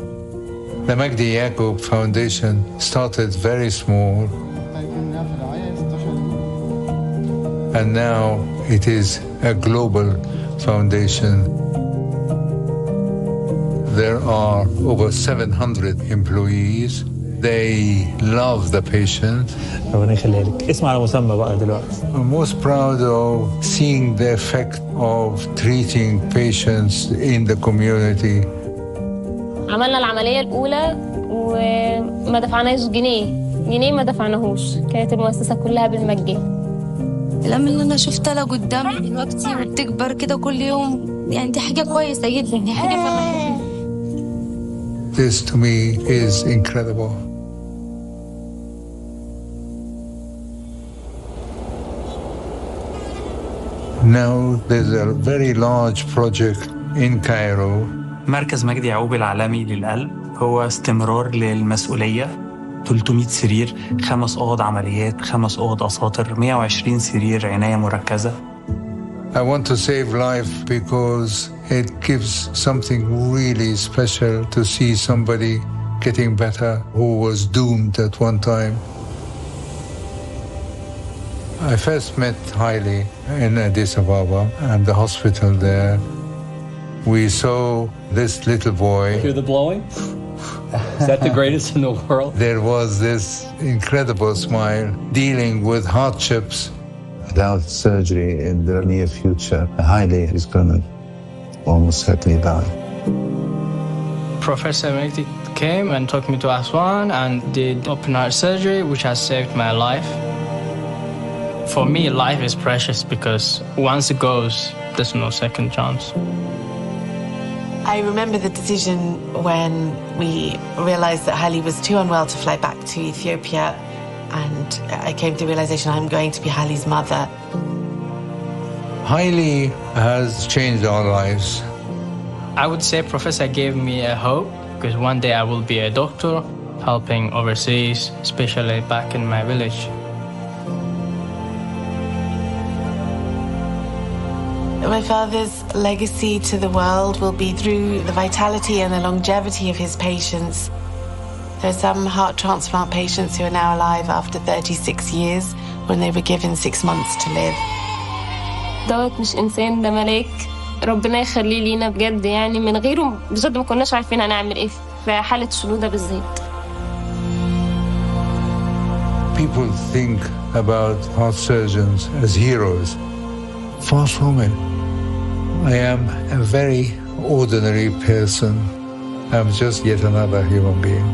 The Magdi Yacoub Foundation started very small, and now it is a global foundation. There are over 700 employees. They love the patient. ربنا يخليك. اسمع على مسمى بقى دلوقتي. I'm most proud of seeing the effect of treating patients in the community. عملنا العملية الأولى وما دفعناش جنيه ما دفعناهوش، كانت المؤسسة كلها بالمجان. الألم اللي أنا شفتها لو قدامي دلوقتي وبتكبر كده كل يوم، يعني دي حاجة كويسة جدا، دي حاجة فرحتني. This to me is incredible. Now there's a very large project in Cairo. مركز مجدي يعقوب العالمي للقلب هو استمرار للمسؤولية. 300 سرير، 5 أوض عمليات، 5 أوض أساطر، 120 سرير عناية مركزة. I want to save life because it gives something really special to see somebody getting better who was doomed at one time. I first met Haile in Addis Ababa and the hospital there. We saw this little boy. Hear the blowing? Is that the greatest in the world? There was this incredible smile dealing with hardships. Without surgery in the near future, Haile is going to almost certainly die. Professor Magdi came and took me to Aswan and did open heart surgery, which has saved my life. For me, life is precious because once it goes, there's no second chance. I remember the decision when we realized that Haile was too unwell to fly back to Ethiopia. and I came to the realization I'm going to be Hali's mother. Haile has changed our lives. I would say Professor gave me a hope, because one day I will be a doctor, helping overseas, especially back in my village. My father's legacy to the world will be through the vitality and the longevity of his patients. There are some heart transplant patients who are now alive after 36 years when they were given 6 months to live. دوت مش إنسان، ده ملاك، ربنا يخليه لينا بجد، يعني من غيره بجد ما كناش عارفين هنعمل إيه في حالة شنودة بالذات. People think about heart surgeons as heroes. Far from it. I am a very ordinary person. I'm just yet another human being.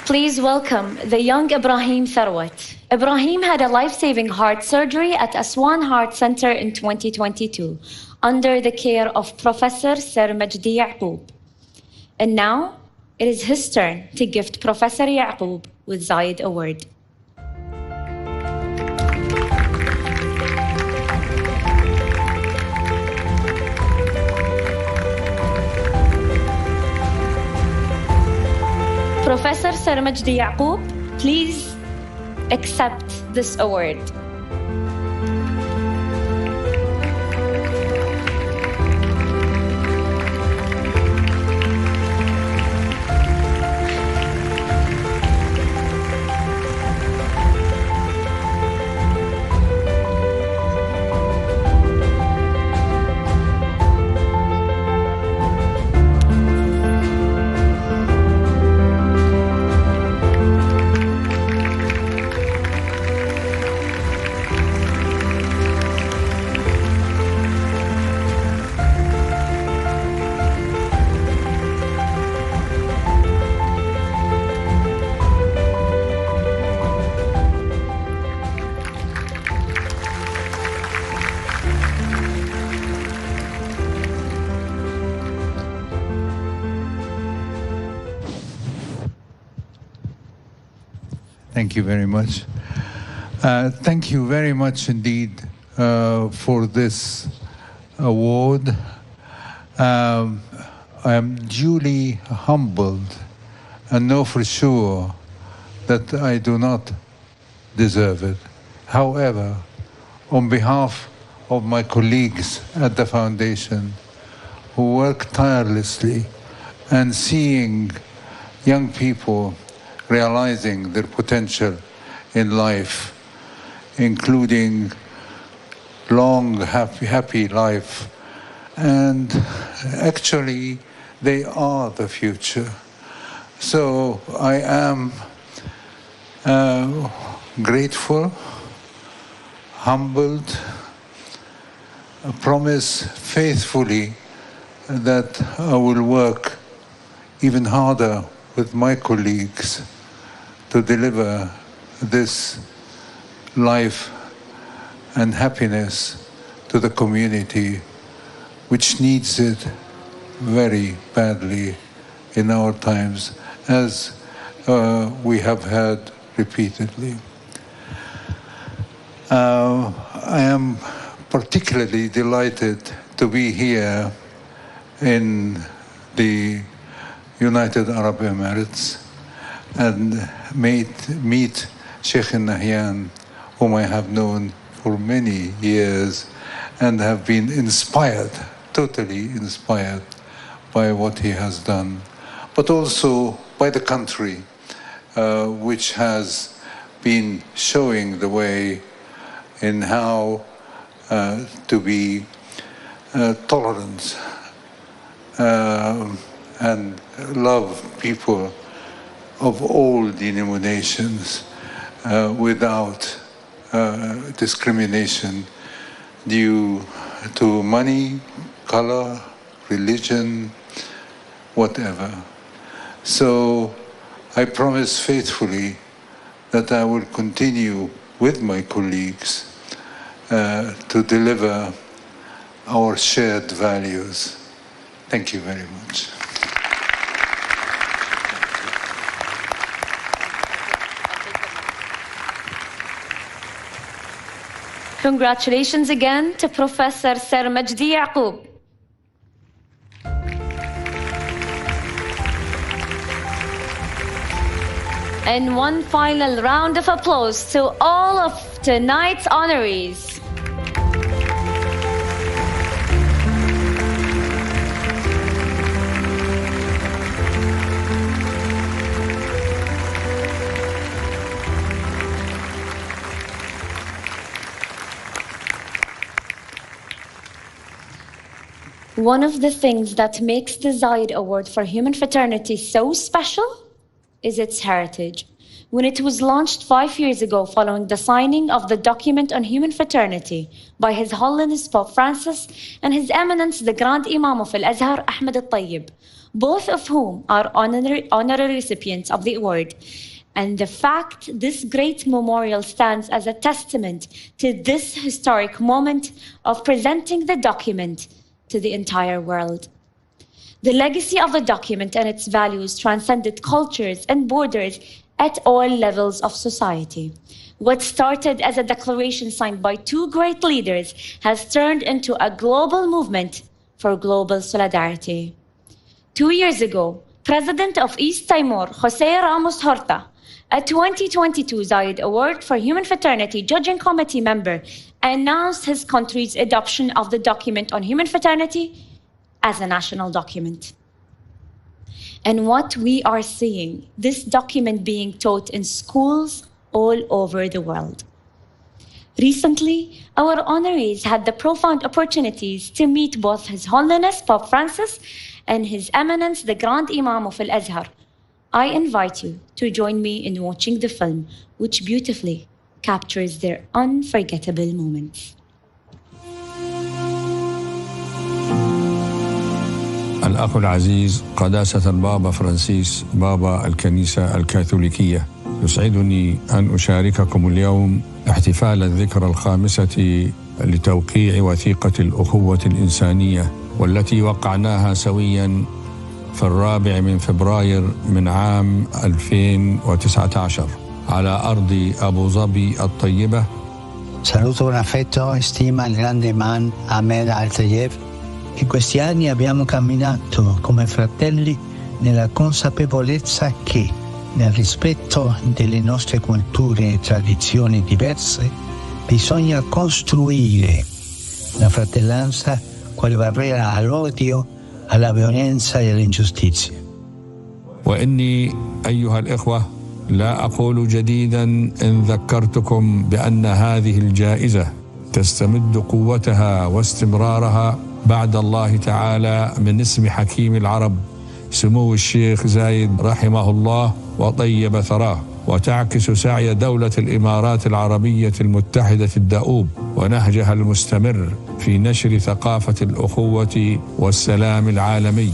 Please welcome the young Ibrahim Tharwat. Ibrahim had a life-saving heart surgery at Aswan Heart Center in 2022 under the care of Professor Sir Magdi Yacoub. And now, it is his turn to gift Professor Yacoub with Zayed Award. Professor Sir Magdi Yacoub, please accept this award. Thank you very much. Thank you very much indeed for this award. I am duly humbled and know for sure that I do not deserve it. However, on behalf of my colleagues at the foundation who work tirelessly and seeing young people realizing their potential in life, including long, happy life. And actually, they are the future. So I am grateful, humbled, promise faithfully that I will work even harder with my colleagues to deliver this life and happiness to the community, which needs it very badly in our times, as we have heard repeatedly. I am particularly delighted to be here in the United Arab Emirates and meet Sheikh Nahyan, whom I have known for many years and have been inspired, totally inspired by what he has done, but also by the country, which has been showing the way in how to be tolerant and love people of all denominations without discrimination due to money, color, religion, whatever. So I promise faithfully that I will continue with my colleagues to deliver our shared values. Thank you very much. Congratulations again to Professor Sir Magdi Yacoub. And one final round of applause to all of tonight's honorees. One of the things that makes the Zayed Award for Human Fraternity so special is its heritage. When it was launched 5 years ago following the signing of the document on human fraternity by His Holiness Pope Francis and His Eminence the Grand Imam of Al-Azhar, Ahmed al-Tayyib, both of whom are honorary recipients of the award. And the fact this great memorial stands as a testament to this historic moment of presenting the document to the entire world. The legacy of the document and its values transcended cultures and borders at all levels of society. What started as a declaration signed by two great leaders has turned into a global movement for global solidarity. 2 years ago, President of East Timor, José Ramos Horta, a 2022 Zayed Award for Human Fraternity judging committee member, announced his country's adoption of the document on human fraternity as a national document. And what we are seeing, this document being taught in schools all over the world. Recently, our honorees had the profound opportunities to meet both His Holiness Pope Francis and His Eminence the Grand Imam of Al-Azhar. I invite you to join me in watching the film, which beautifully captures their unforgettable moments. الأخ العزيز قداسة البابا فرانسيس بابا الكنيسة الكاثوليكية، يسعدني أن أشارككم اليوم احتفال الذكرى 5 لتوقيع وثيقة الأخوة الإنسانية، والتي وقعناها سوياً في 4 فبراير من عام 2019 على أرض أبو ظبي الطيبة. Saluto con affetto e stima il grande Imam Ahmed al-Tayyib. In questi anni abbiamo camminato come fratelli nella consapevolezza che, nel rispetto delle nostre culture e tradizioni diverse, bisogna costruire la fratellanza quale barriera all'odio, alla violenza e all'ingiustizia. وإني أيها الإخوة لا أقول جديداً إن ذكرتكم بأن هذه الجائزة تستمد قوتها واستمرارها بعد الله تعالى من اسم حكيم العرب سمو الشيخ زايد رحمه الله وطيب ثراه، وتعكس سعي دولة الإمارات العربية المتحدة الدؤوب ونهجها المستمر في نشر ثقافة الأخوة والسلام العالمي.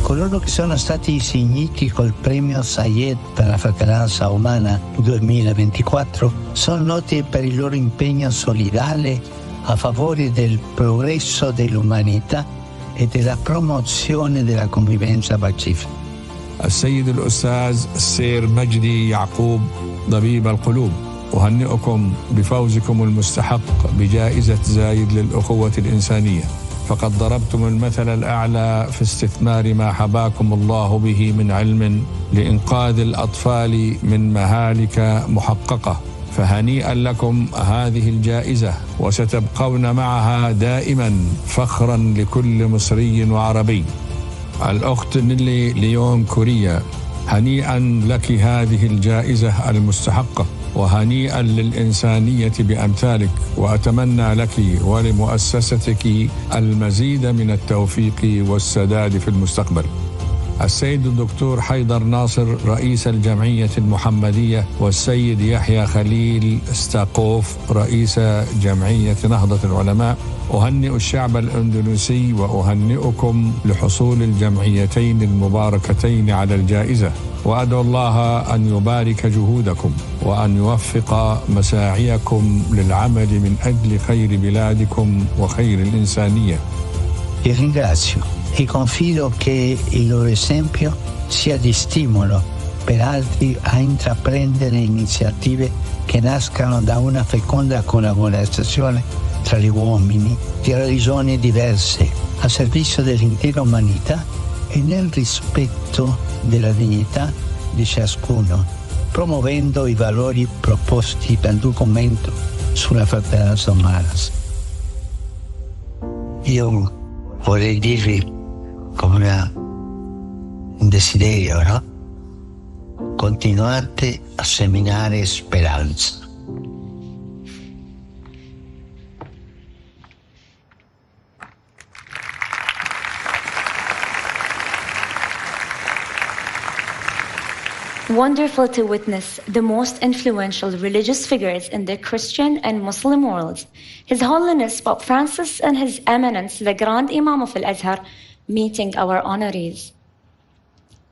Coloro che sono stati insigniti col premio Zayed per la fratellanza umana 2024 sono noti per il loro impegno solidale a favore del progresso dell'umanità e della promozione della convivenza pacifica. السيد الأستاذ السير مجدي يعقوب طبيب القلوب، أهنئكم بفوزكم المستحق بجائزة زايد للأخوة الإنسانية، فقد ضربتم المثل الأعلى في استثمار ما حباكم الله به من علم لإنقاذ الأطفال من مهالك محققة، فهنيئا لكم هذه الجائزة، وستبقون معها دائما فخرا لكل مصري وعربي. الأخت نيلي ليون كوريا، هنيئا لك هذه الجائزة المستحقة، وهنيئا للإنسانية بأمثالك، وأتمنى لك ولمؤسستك المزيد من التوفيق والسداد في المستقبل. السيد الدكتور حيدر ناصر رئيس الجمعية المحمدية، والسيد يحيى خليل ستاقوف رئيس جمعية نهضة العلماء، أهنئ الشعب الأندونيسي وأهنئكم لحصول الجمعيتين المباركتين على الجائزة، وأدعو الله أن يبارك جهودكم وأن يوفق مساعيكم للعمل من أجل خير بلادكم وخير الإنسانية. Ti ringrazio e confido che il loro esempio sia di stimolo per altri a intraprendere iniziative che nascano da una feconda collaborazione tra gli uomini di religioni diverse a servizio dell'intera umanità e nel rispetto della dignità di ciascuno, promuovendo i valori proposti dal documento sulla fratellanza umana. Io vorrei dirvi come un desiderio, no? Continuate a seminare speranza. Wonderful to witness the most influential religious figures in the Christian and Muslim world, His Holiness Pope Francis and His Eminence the Grand Imam of Al-Azhar, meeting our honorees.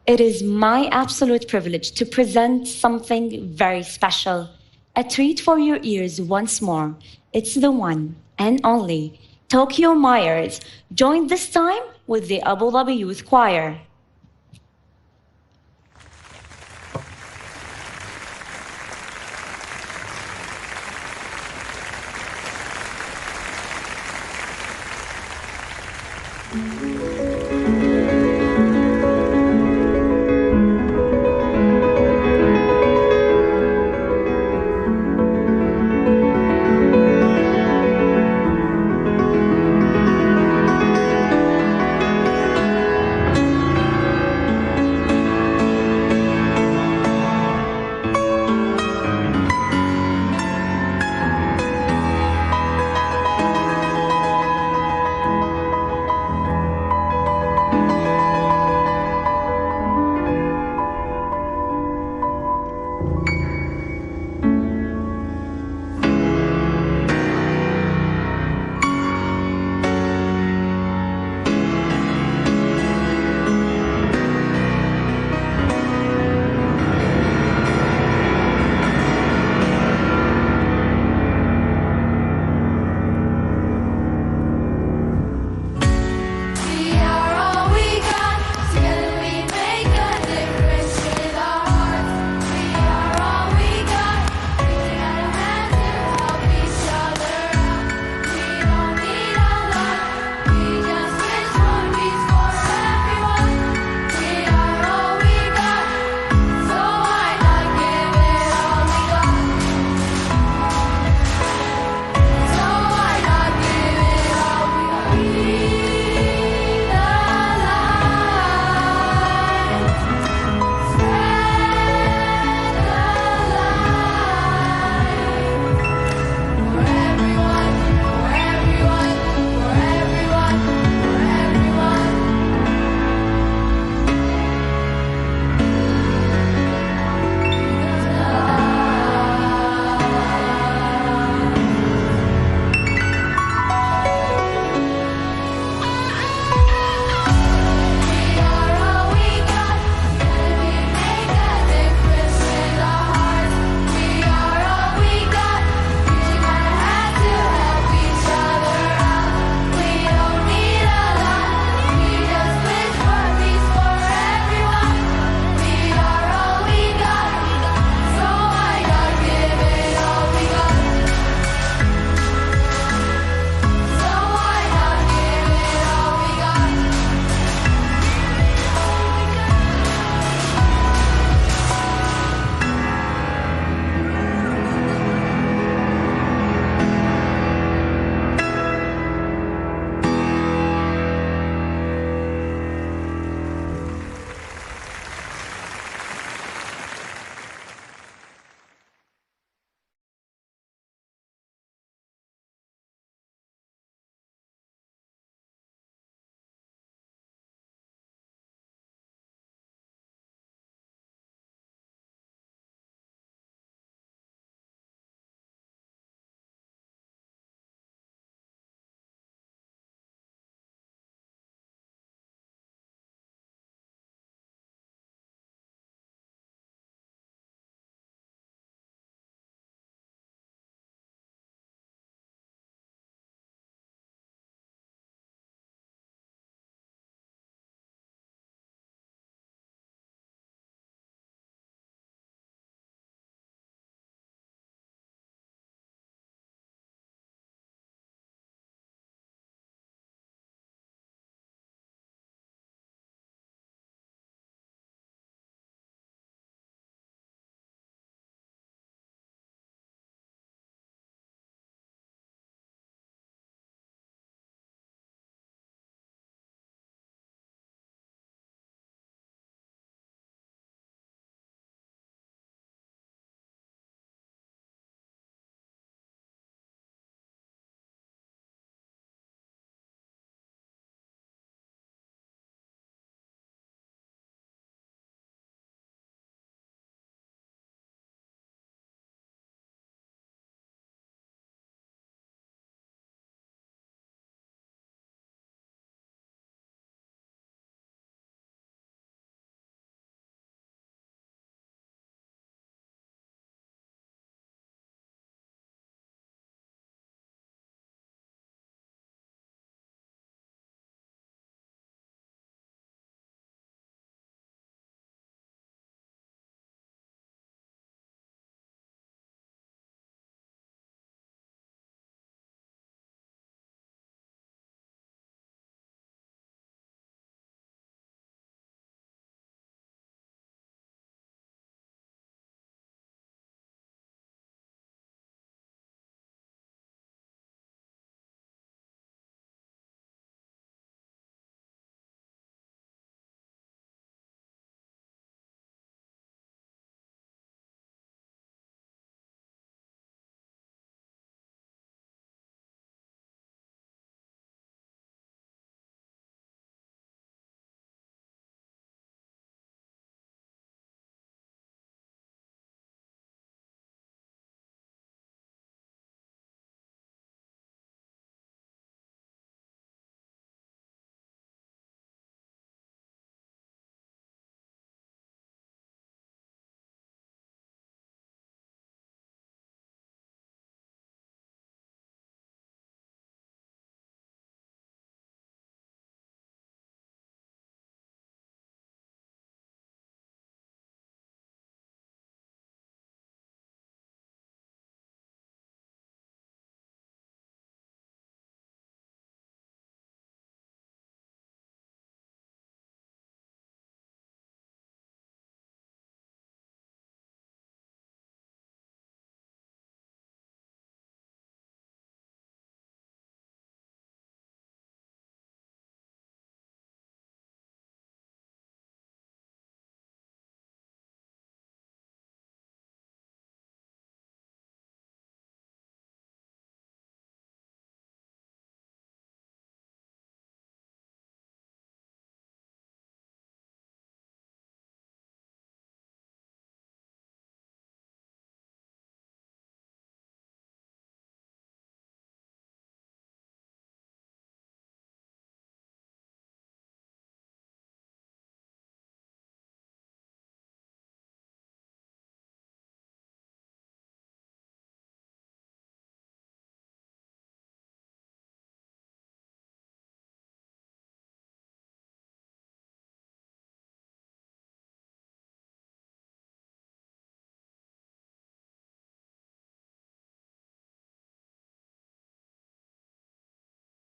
It is my absolute privilege to present something very special, a treat for your ears once more. It's the one and only Tokyo Myers, joined this time with the Abu Dhabi Youth Choir.